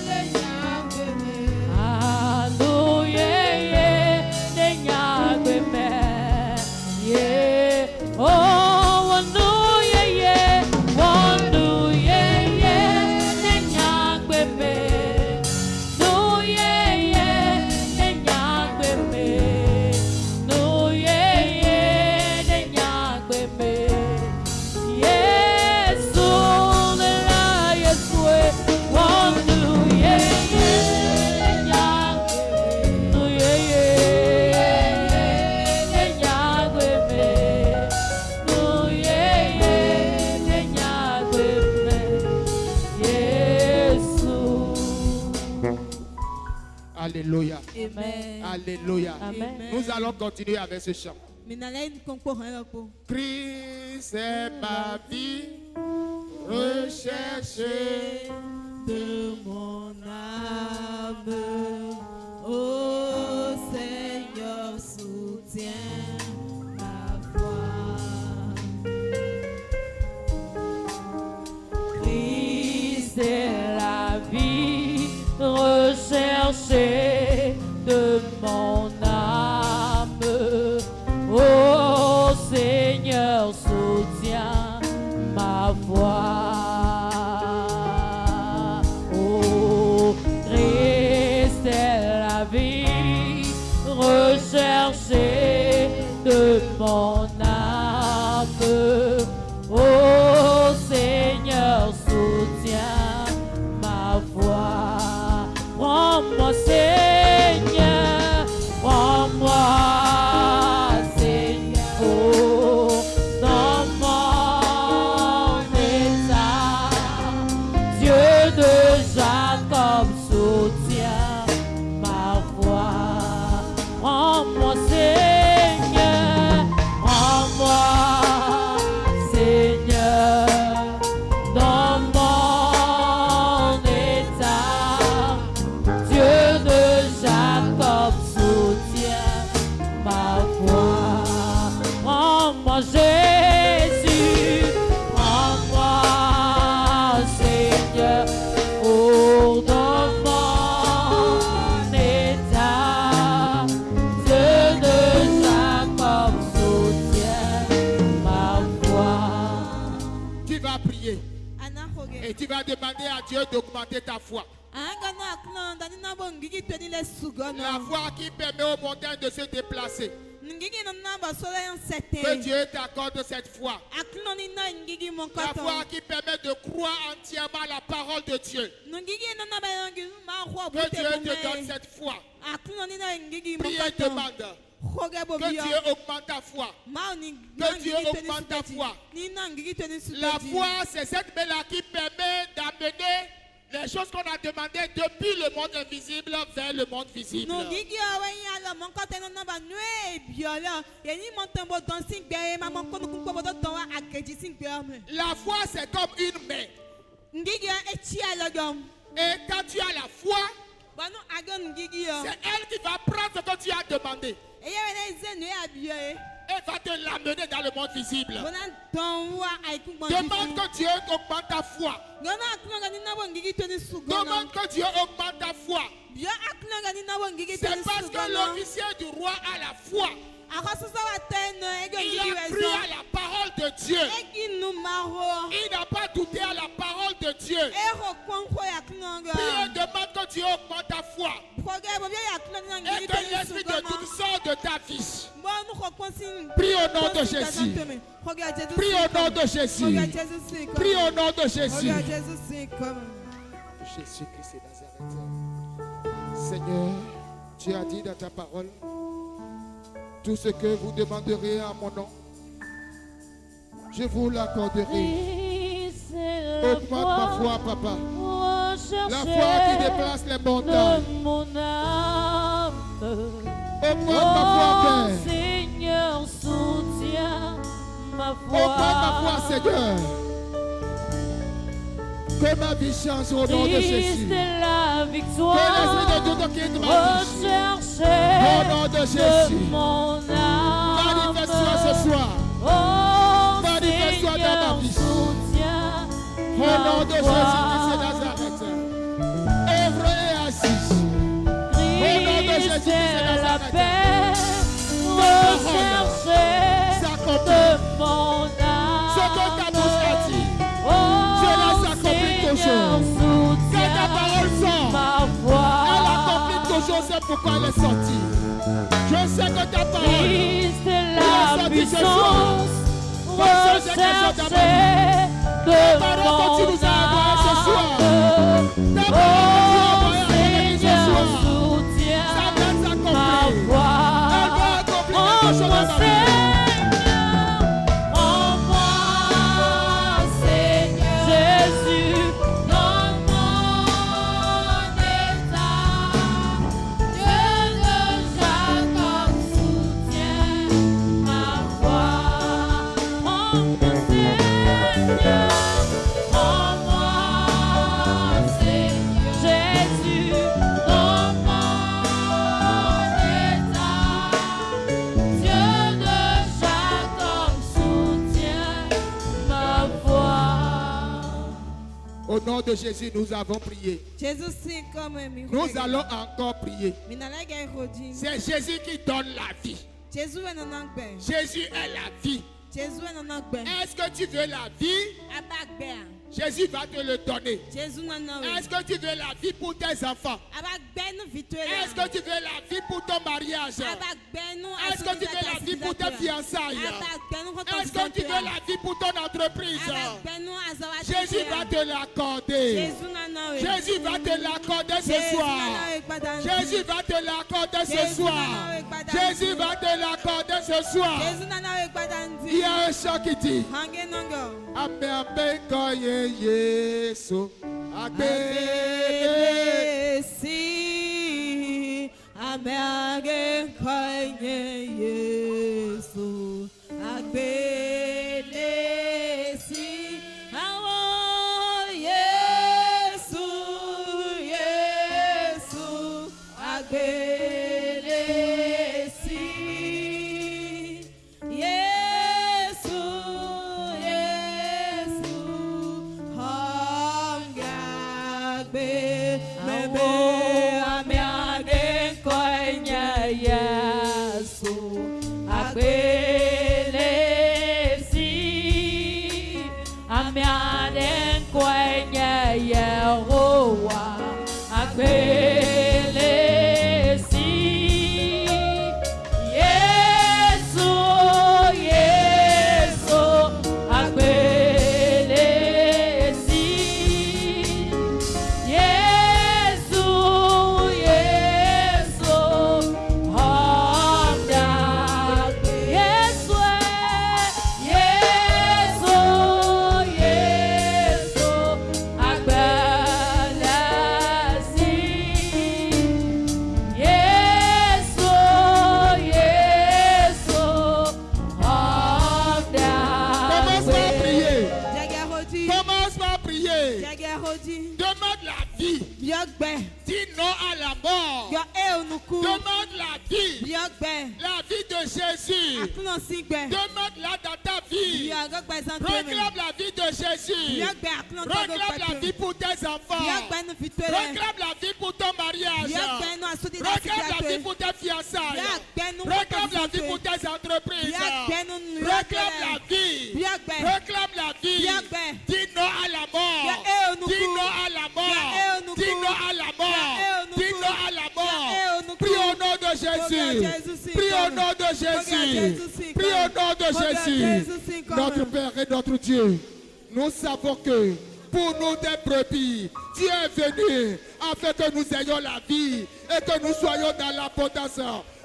le nyakbeme. Ah no ye ye le nyakbeme. Yeah oh. Alléluia. Amen. Alléluia. Amen. Nous allons continuer avec ce chant. Christ est ma vie, recherché de mon âme. Ô Seigneur, soutiens ma foi. Christ est la vie, recherché de mon âme. Ô Seigneur, soutiens ma foi. Oh, Christ est la vie, recherché de mon âme. Oh Seigneur, soutiens ma foi. Prends-moi, Seigneur, prends-moi, Seigneur, oh, dans mon état. Dieu de Jacob, soutiens ma foi. Prends-moi, Seigneur, prends-moi, Seigneur, dans mon état. Dieu de Jacob, soutiens ma foi. Prends-moi, Jésus, prends-moi, Seigneur, oh, dans mon état. Dieu de Jacob, soutiens ma foi. Tu vas prier et tu vas demander à Dieu d'augmenter ta foi. La foi qui permet aux montagnes de se déplacer. Que Dieu t'accorde cette foi. La foi qui permet de croire entièrement la parole de Dieu. Que Dieu te donne cette foi. Prie et demande. Que Dieu augmente ta foi. Que Dieu augmente ta foi. La foi, c'est cette main-là qui permet d'amener les choses qu'on a demandées depuis le monde invisible vers le monde visible. La foi, c'est comme une main. Et quand tu as la foi, C'est elle qui va prendre ce que tu as demandé. Et va te l'amener dans le monde visible. Demande que Dieu augmente ta foi. Demande que Dieu augmente ta foi. C'est parce que l'officier du roi a la foi. Il a cru à la parole de Dieu. Il n'a pas douté à la parole de Dieu. Prie et demande que Dieu augmente ta foi. Et que l'esprit de doute sorte de ta vie. Prie au nom de Jésus. Prie au nom de Jésus. Prie au nom de Jésus. Jésus-Christ est Nazaréen. Seigneur, tu as dit dans ta parole, tout ce que vous demanderez à mon nom, je vous l'accorderai. Augmente ma foi, papa. La foi qui déplace les montagnes. Augmente ma foi, Père. Seigneur, soutiens ma foi. Augmente ma foi, Seigneur. Que ma vie change au nom de Jésus. La victoire. Que l'esprit de doute quitte ma vie. Au nom de Jésus. Manifeste-toi ce soir. Manifeste-toi dans ma vie. Au nom de Jésus-Christ de Nazareth. Œuvre et assise. Au nom de Jésus-Christ de Nazareth. S'accomplit. Ce que ta bouche a dit. Je laisse accomplir toujours. Que ta parole sort. Elle accomplit toujours, c'est pourquoi elle est sortie. Je sais que ta parole est sortie ce soir. Recherchez quelque chose dans ma vie. Ta parole que tu nous as envoyé ce soir. Ta parole que tu as envoyé à l'église ce soir. Ça va s'accomplir. Elle va accomplir quelque chose dans ma vie. Au nom de Jésus, nous avons prié. Nous allons encore prier. C'est Jésus qui donne la vie. Jésus est la vie. Est-ce que tu veux la vie? Jésus va te le donner. Est-ce que tu veux la vie pour tes enfants? Est-ce que tu veux la vie pour ton mariage? Est-ce que tu veux la vie pour tes fiançailles? Est-ce que tu veux la vie pour ton entreprise? Jésus va te l'accorder. Jésus va te l'accorder ce soir. Jésus va te l'accorder ce soir. Jésus va te l'accorder ce soir. Il y a un chant qui dit Amen, amen, koye Yesu. Agbelesi. Amen, amen, koye Yesu. Agbelesi. Awo Yesu, Yesu. Agbelesi. Demande la vie. La vie de Jésus. Demande la dans ta vie. Réclame la vie de Jésus. Réclame la vie pour tes enfants. Réclame la vie pour ton mariage. Réclame la vie pour tes fiançailles. Réclame la vie pour tes entreprises. Réclame la vie. Réclame la vie. Dis non à la mort. Dis non à la mort. Dis non à la mort. Dis non à la mort. Prie au nom de Jésus. Prie au nom de Jésus. Prie au nom de Jésus. Notre Père et notre Dieu, nous savons que pour nous des brebis, tu es venu afin que nous ayons la vie et que nous soyons dans l'abondance.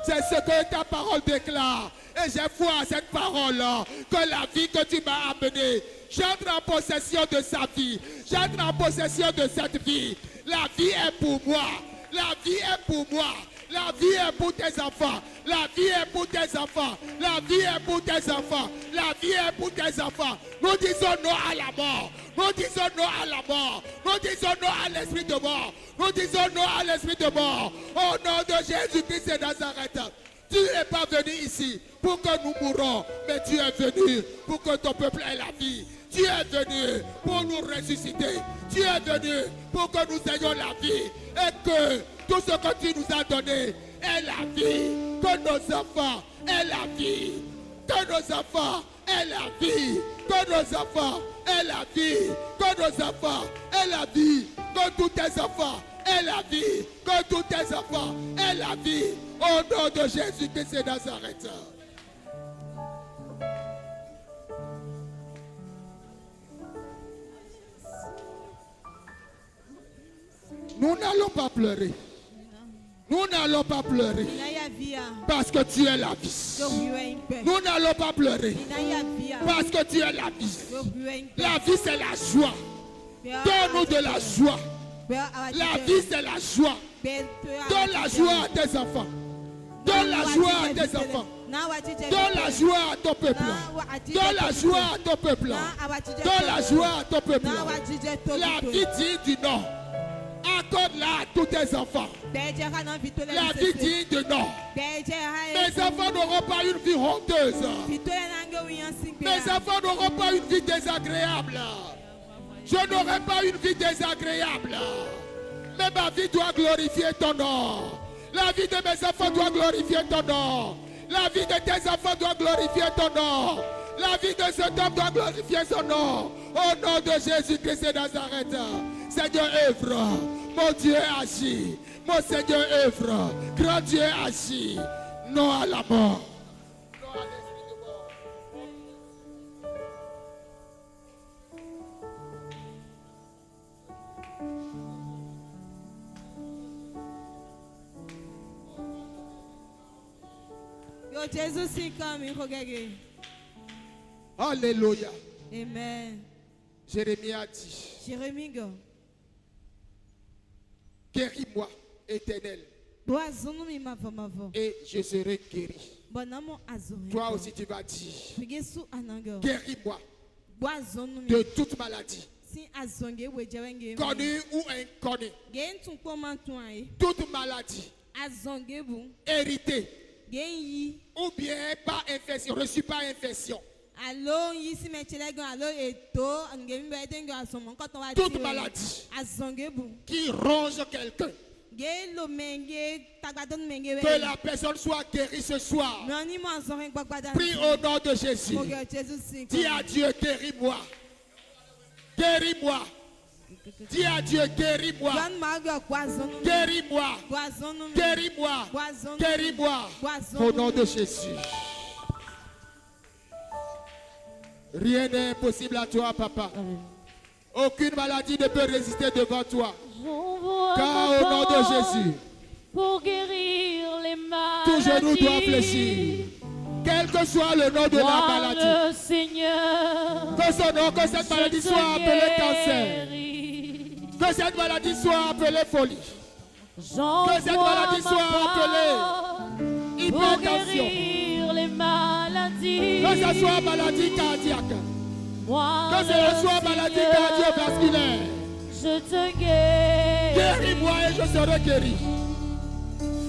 C'est ce que ta parole déclare. Et j'ai foi à cette parole, que la vie que tu m'as amenée, j'entre en possession de sa vie. J'entre en possession de cette vie. La vie est pour moi. La vie est pour moi. La vie est pour tes enfants. La vie est pour tes enfants. La vie est pour tes enfants. La vie est pour tes enfants. Nous disons non à la mort. Nous disons non à la mort. Nous disons non à l'esprit de mort. Nous disons non à l'esprit de mort. Au nom de Jésus-Christ de Nazareth. Tu n'es pas venu ici pour que nous mourons, mais tu es venu pour que ton peuple ait la vie. Tu es venu pour nous ressusciter. Tu es venu pour que nous ayons la vie. Et que tout ce que tu nous as donné est la vie. Que nos enfants aient la vie. Que nos enfants aient la vie. Que nos enfants aient la vie. Que nos enfants aient la vie. Que tous tes enfants aient la vie. Que tous tes enfants aient la vie. Au nom de Jésus-Christ de Nazareth. Nous n'allons pas pleurer. Nous n'allons pas pleurer. Parce que tu es la vie. Nous n'allons pas pleurer. Parce que tu es la vie. La vie, c'est la joie. Donne-nous de la joie. La vie, c'est la joie. Donne la joie à tes enfants. Donne la joie à tes enfants. Donne la joie à ton peuple. Donne la joie à ton peuple. Donne la joie à ton peuple. La vie dit du non. Accorde-la à tous tes enfants. La vie dit de non. Mes enfants n'auront pas une vie honteuse. Mes enfants n'auront pas une vie désagréable. Je n'aurai pas une vie désagréable. Mais ma vie doit glorifier ton nom. La vie de mes enfants doit glorifier ton nom. La vie de tes enfants doit glorifier ton nom. La vie de cet homme doit glorifier son nom. Au nom de Jésus-Christ de Nazareth. Seigneur, œuvre. Mon Dieu agit. Mon Seigneur, œuvre. Grand Dieu agit. Non à la mort. Non à l'esprit de mort. Yo, Jésus, c'est comme il regarde. Alléluia. Amen. Jérémie a dit. Jérémie, guéris-moi, Éternel, et je serai guéri. Toi aussi tu vas dire, guéris-moi de toute maladie, connue ou inconnue, toute maladie, héritée, ou bien par infection, reçue par infection. Toute maladie qui ronge quelqu'un, que la personne soit guérie ce soir. Prie au nom de Jésus. Dis à Dieu, guéris-moi. Guéris-moi. Dis à Dieu, guéris-moi. Guéris-moi. Guéris-moi. Guéris-moi. Au nom de Jésus. Rien n'est impossible à toi, papa. Aucune maladie ne peut résister devant toi. Car au nom de Jésus, pour guérir les maladies, tout genou doit fléchir. Quel que soit le nom de la maladie. Seigneur, que ce nom, que cette maladie soit appelée cancer. Que cette maladie soit appelée folie. Que cette maladie soit appelée hypertension. Les maladies. Que ce soit maladie cardiaque. Que ce soit maladie cardiovasculaire. Je te guéris. Guéris-moi et je serai guéri.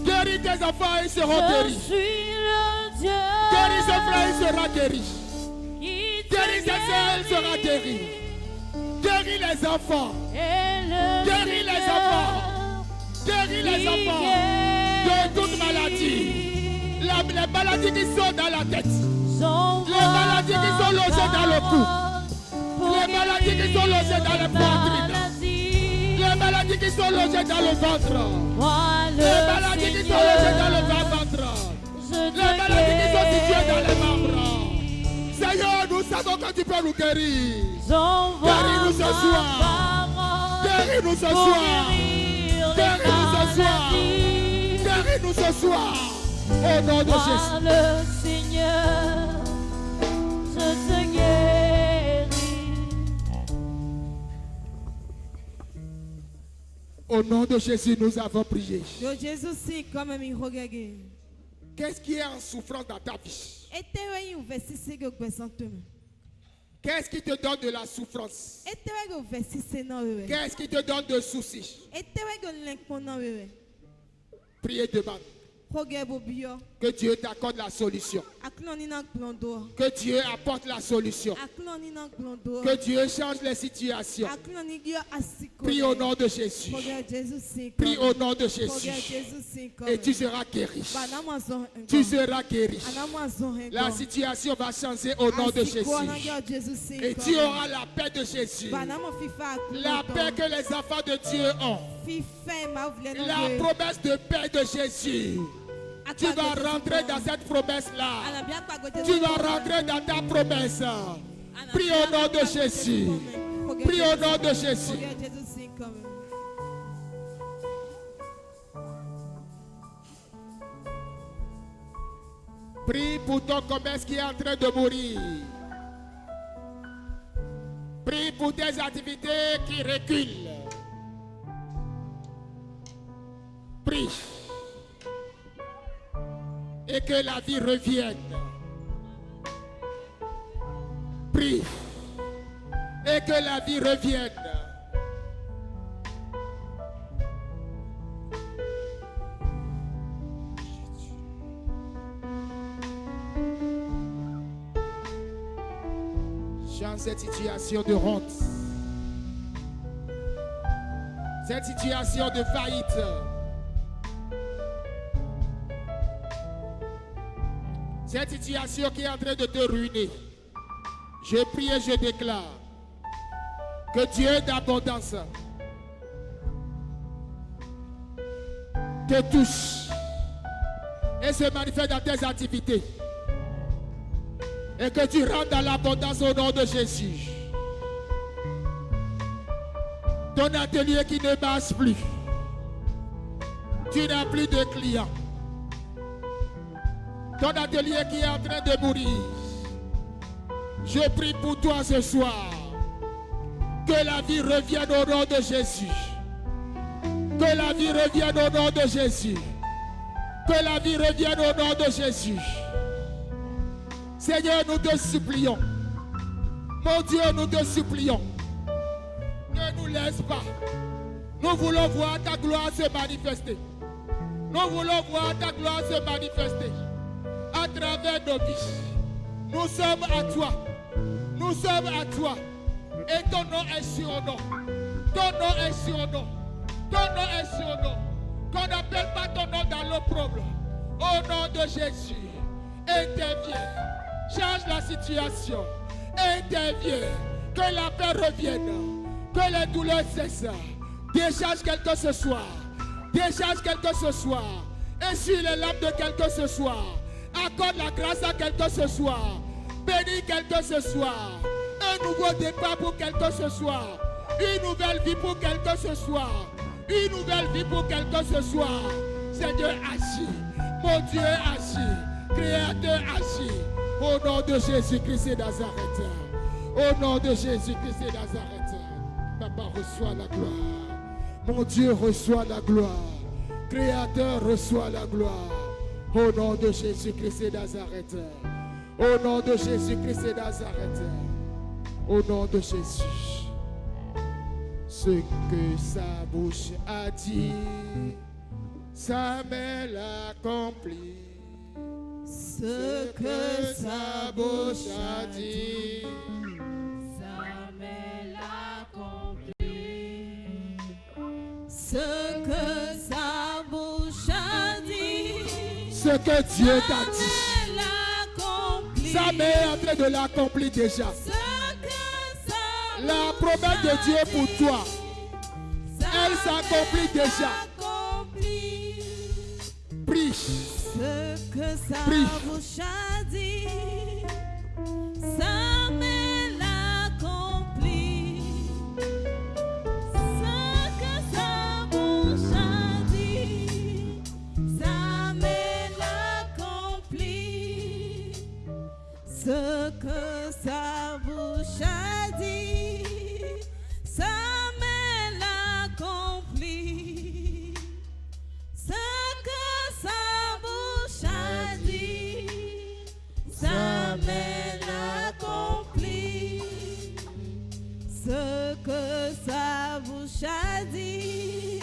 Guéris tes enfants, ils seront guéris. Je suis le Dieu. Guéris ses frères, il sera guéri. Qui Guéris ses soeurs, il sera guéri. Guéris les enfants. Guéris les enfants. Guéris les enfants de toute maladie. Les maladies qui sont dans la tête. Les maladies qui sont logées dans le cou. Les maladies qui sont logées dans les poitrines. Les maladies qui sont logées dans le ventre. Les maladies qui sont logées dans le ventre. Les maladies qui sont situées dans les membres. Seigneur, nous savons que tu peux nous guérir. Guéris-nous ce soir. Guéris-nous ce soir. Guéris-nous ce soir. Guéris-nous ce soir. Au nom de Jésus. Le Seigneur, je te guéris. Au nom de Jésus, nous avons prié. Qu'est-ce qui est en souffrance dans ta vie? Qu'est-ce qui te donne de la souffrance? Qu'est-ce qui te donne de soucis? Priez, demande. Que Dieu t'accorde la solution. Que Dieu apporte la solution. Que Dieu change les situations. Prie au nom de Jésus. Prie au nom de Jésus. Et tu seras guéri. Tu seras guéri. La situation va changer au nom de Jésus. Et tu auras la paix de Jésus. La paix que les enfants de Dieu ont. La promesse de paix de Jésus. Tu vas rentrer dans cette promesse-là. Tu vas rentrer dans ta promesse. Prie au nom de Jésus. Prie au nom de Jésus. Prie pour ton commerce qui est en train de mourir. Prie pour tes activités qui reculent. Prie. Et que la vie revienne. Prie. Et que la vie revienne. Change cette situation de honte. Cette situation de faillite. Cette situation qui est en train de te ruiner. Je prie et je déclare que Dieu d'abondance te touche et se manifeste dans tes activités. Et que tu rentres dans l'abondance au nom de Jésus. Ton atelier qui ne marche plus. Tu n'as plus de clients. Ton atelier qui est en train de mourir. Je prie pour toi ce soir. Que la vie revienne au nom de Jésus. Que la vie revienne au nom de Jésus. Que la vie revienne au nom de Jésus. Seigneur, nous te supplions. Mon Dieu, nous te supplions. Ne nous laisse pas. Nous voulons voir ta gloire se manifester. Nous voulons voir ta gloire se manifester. À travers nos vies. Nous sommes à toi. Nous sommes à toi. Et ton nom est sur nous. Ton nom est sur nous. Ton nom est sur nous. Qu'on n'appelle pas ton nom dans l'opprobre. Au nom de Jésus. Interviens. Change la situation. Interviens. Que la paix revienne. Que les douleurs cessent. Décharge quelqu'un ce soir. Décharge quelqu'un ce soir. Essuie les larmes de quelqu'un ce soir. Accorde la grâce à quelqu'un ce soir. Bénis quelqu'un ce soir. Un nouveau départ pour quelqu'un ce soir. Une nouvelle vie pour quelqu'un ce soir. Une nouvelle vie pour quelqu'un ce soir. Seigneur, agis. Mon Dieu, agis. Créateur, agis. Au nom de Jésus-Christ et Nazareth. Au nom de Jésus-Christ et Nazareth. Papa, reçois la gloire. Mon Dieu, reçois la gloire. Créateur, reçois la gloire. Au nom de Jésus-Christ et Nazareth. Au nom de Jésus-Christ et Nazareth. Au nom de Jésus. Ce que sa bouche a dit, sa main l'accomplit. Ce que sa bouche a dit, sa main l'accomplit. ce que sa bouche a dit, Ce que Dieu t'a dit, l'accomplit. sa main est en train de l'accomplir déjà. Ce que sa La promesse de Dieu pour toi, elle s'accomplit déjà. accomplit. Prie. Ce que sa Prie. bouche a dit, sa main l'accomplit. Ce que sa bouche a dit, sa main l'accomplit. Ce que sa bouche a dit, sa main l'accomplit. Ce que sa bouche a dit, sa main l'accomplit. Ce que sa bouche a dit,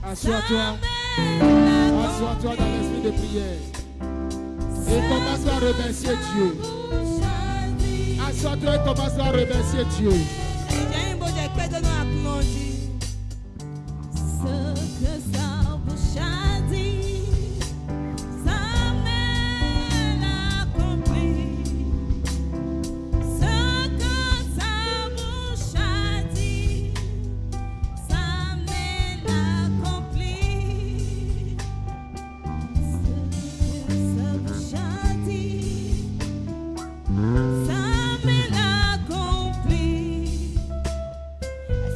Assois-toi. sa Assois-toi dans l'esprit de prière. Et commence à remercier Dieu. bouche a dit. Assois-toi et commence à remercier Dieu. Ce que sa bouche a dit, sa main l'accomplit. Ce que sa bouche a dit, sa main l'accomplit. Ce que sa bouche a dit, sa main l'accomplit.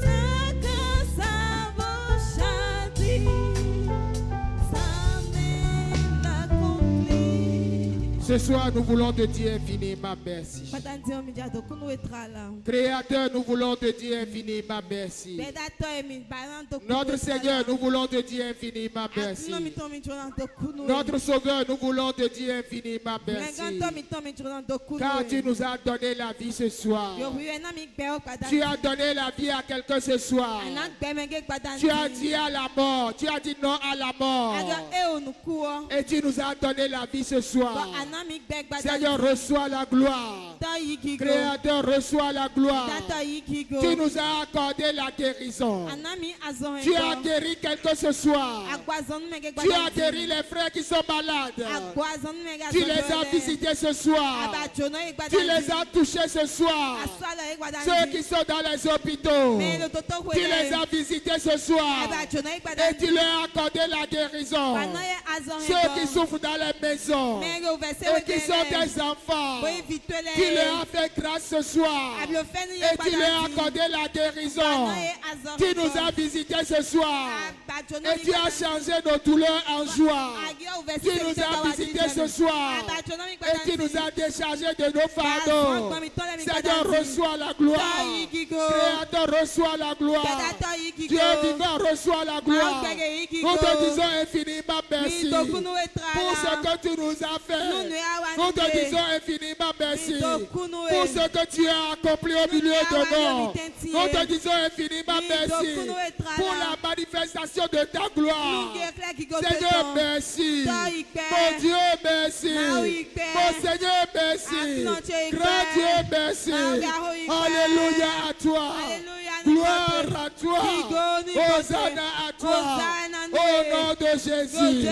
Ce que sa bouche a dit, sa main l'accomplit. Ce soir, nous voulons te dire infiniment merci. Créateur, nous voulons te dire infiniment merci. Notre Seigneur, nous voulons te dire infiniment merci. Notre Sauveur, nous voulons te dire infiniment merci. Car tu nous as donné la vie ce soir. Tu as donné la vie à quelqu'un ce soir. Tu as dit à la mort. Tu as dit non à la mort. Et tu nous as donné la vie ce soir. Seigneur, reçois la gloire. Créateur, reçois la gloire. Tu nous as accordé la guérison. Tu as guéri quelqu'un ce soir. Tu as guéri les frères qui sont malades. Tu les as visités ce soir. Tu les as touchés ce soir. Ceux qui sont dans les hôpitaux. Tu les as visités ce soir. Et tu leur as accordé la guérison. Ceux qui souffrent dans les maisons. Et qui sont des enfants. Tu leur as fait grâce ce soir. Et tu leur as accordé la guérison. Tu nous as visités ce soir. Et tu as changé nos douleurs en joie. Tu nous as visités ce soir. Et tu nous as déchargés de nos fardeaux. Seigneur, reçois la gloire. Créateur, reçois la gloire. Dieu vivant, reçois la gloire. Nous te disons infiniment merci pour ce que tu nous as fait. Nous te disons infiniment merci pour ce que tu as accompli au milieu de nous. Nous te disons infiniment merci pour la manifestation de ta gloire. Seigneur, merci. Mon Dieu, merci. Mon Seigneur, merci. Grand Dieu, merci. Alléluia à toi. Gloire à toi. Hosanna à toi. Au nom de Jésus.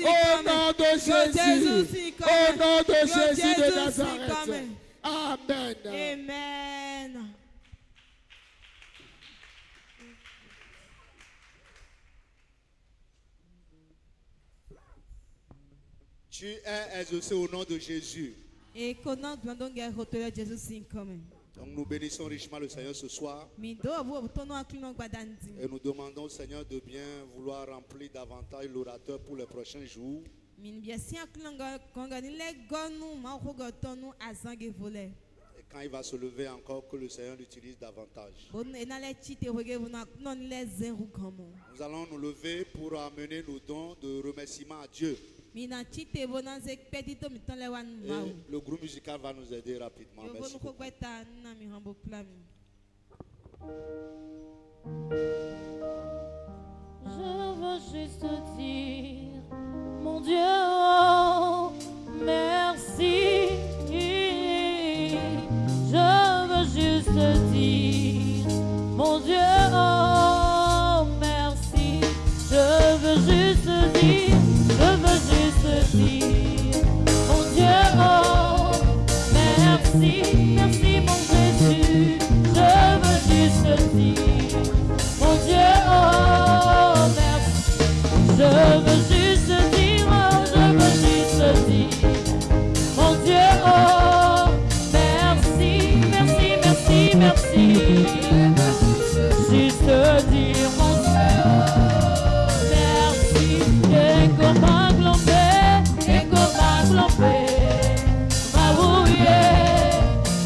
Au nom de Jésus. Au nom de Jésus de Nazareth. Amen. Amen. Tu es exaucé au nom de Jésus. Et Donc nous bénissons richement le Seigneur ce soir. Et nous demandons au Seigneur de bien vouloir remplir davantage l'orateur pour les prochains jours. Et quand il va se lever encore, que le Seigneur l'utilise davantage. Nous allons nous lever pour amener nos dons de remerciement à Dieu. Et le groupe musical va nous aider rapidement. Merci beaucoup. juste dire, mon Dieu, oh, merci. Je veux juste dire, mon Dieu, oh, merci. Je veux juste dire, mon Dieu, oh, merci, merci mon Jésus. Je veux juste dire, mon Dieu, oh, merci. Je veux juste dire, oh, je veux juste dire, mon Dieu, oh, merci, merci, merci, merci. Juste dire, mon Dieu, merci. Et comment glomber, et comment glomber, ma bouillée,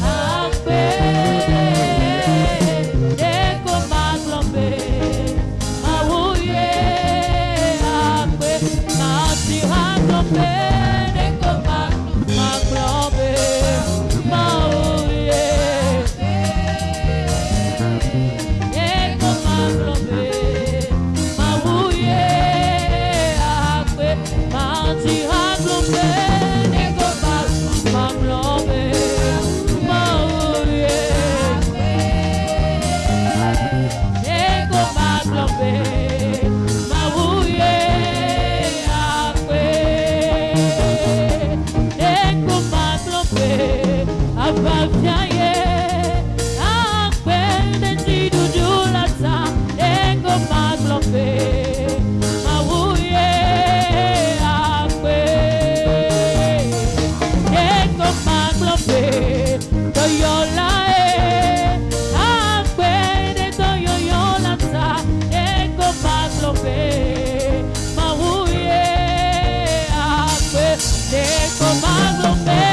à paix. Et comment glomber, ma bouillée, à paix. Ma tira glomber, et comment glomber, ma bouillée. Et comment glomber, ma bouillée, à paix. Ma tira glomber, et comment glomber, ma bouillée. Et comment glomber, ma bouillée, à paix. Et comment glomber, à papier, à paix, des petits doudous là-ça. Et comment glomber, ma bouillée, à paix. Et comment glomber, toyola, à paix, des toyoyo là-ça. Et comment glomber, ma bouillée, à paix. Et comment glomber,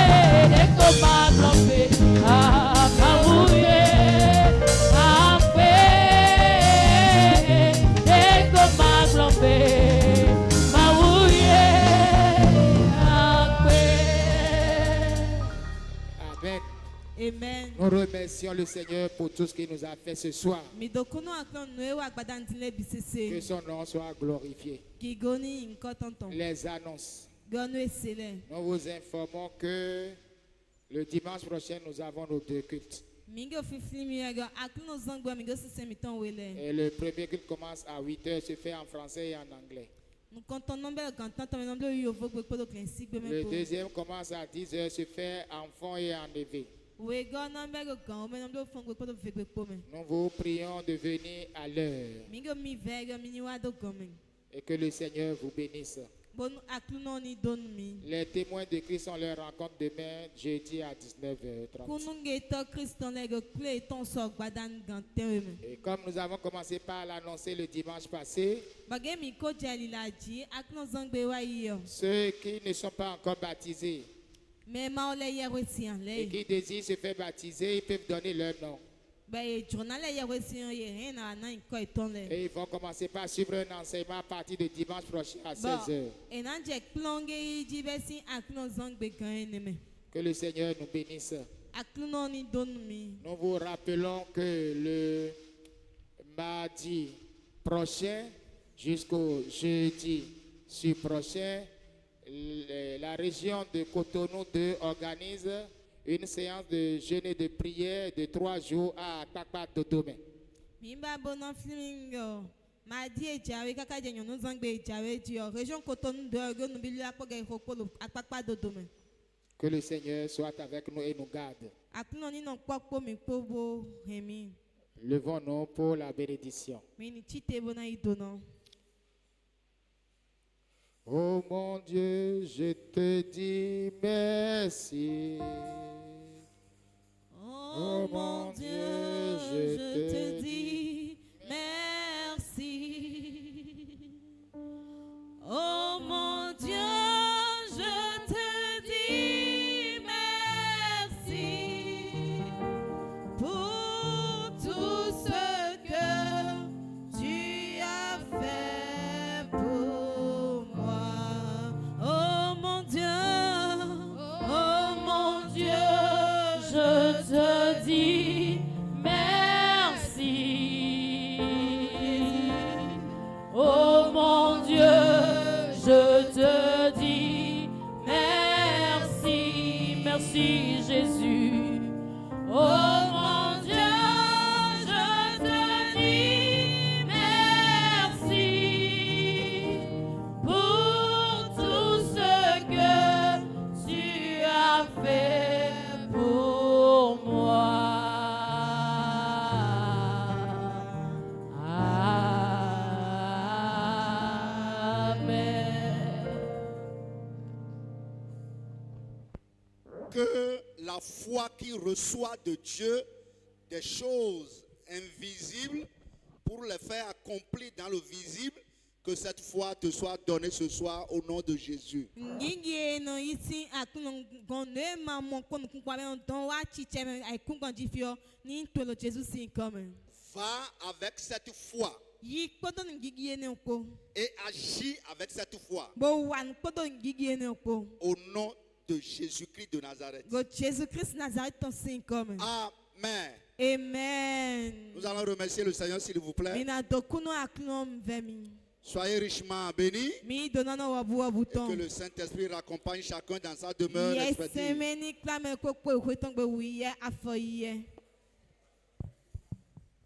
ah, ma bouillée, à paix. Et comment glomber, ma bouillée, à paix. Amen. Amen. Nous remercions le Seigneur pour tout ce qu'il nous a fait ce soir. Que son nom soit glorifié. Les annonces. Nous vous informons que le dimanche prochain, nous avons nos deux cultes. Et le premier culte commence à 8h, se fait en français et en anglais. Le deuxième commence à 10h, se fait en fond et en éveil. Nous vous prions de venir à l'heure et que le Seigneur vous bénisse. Les témoins de Christ, on leur rencontre demain, jeudi à 19h30. Et comme nous avons commencé par l'annoncer le dimanche passé, ceux qui ne sont pas encore baptisés et qui désirent se faire baptiser, ils peuvent donner leur nom. Et ils vont commencer par suivre un enseignement à partir de dimanche prochain à 16h. Que le Seigneur nous bénisse. Nous vous rappelons que le mardi prochain jusqu'au jeudi prochain, la région de Cotonou 2 organise une séance de jeûne et de prière de 3 jours à Takpa Dodome. Que le Seigneur soit avec nous et nous garde. Levons-nous pour la bénédiction. Oh mon Dieu, je te dis merci. Oh mon Dieu, je te dis merci. Oh mon Dieu, je te dis merci pour tout ce que tu as fait pour moi. Oh mon Dieu, oh mon te dis merci, merci Jésus. Oh mon Dieu, je te dis merci pour tout ce que tu as fait pour moi. Que la foi qui reçoit de Dieu des choses invisibles pour les faire accomplir dans le visible, que cette foi te soit donnée ce soir au nom de Jésus. Va avec cette foi et agis avec cette foi au nom de Jésus-Christ de Nazareth. Amen. Amen. Nous allons remercier le Seigneur, s'il vous plaît. Soyez richement bénis et que le Saint-Esprit raccompagne chacun dans sa demeure respective.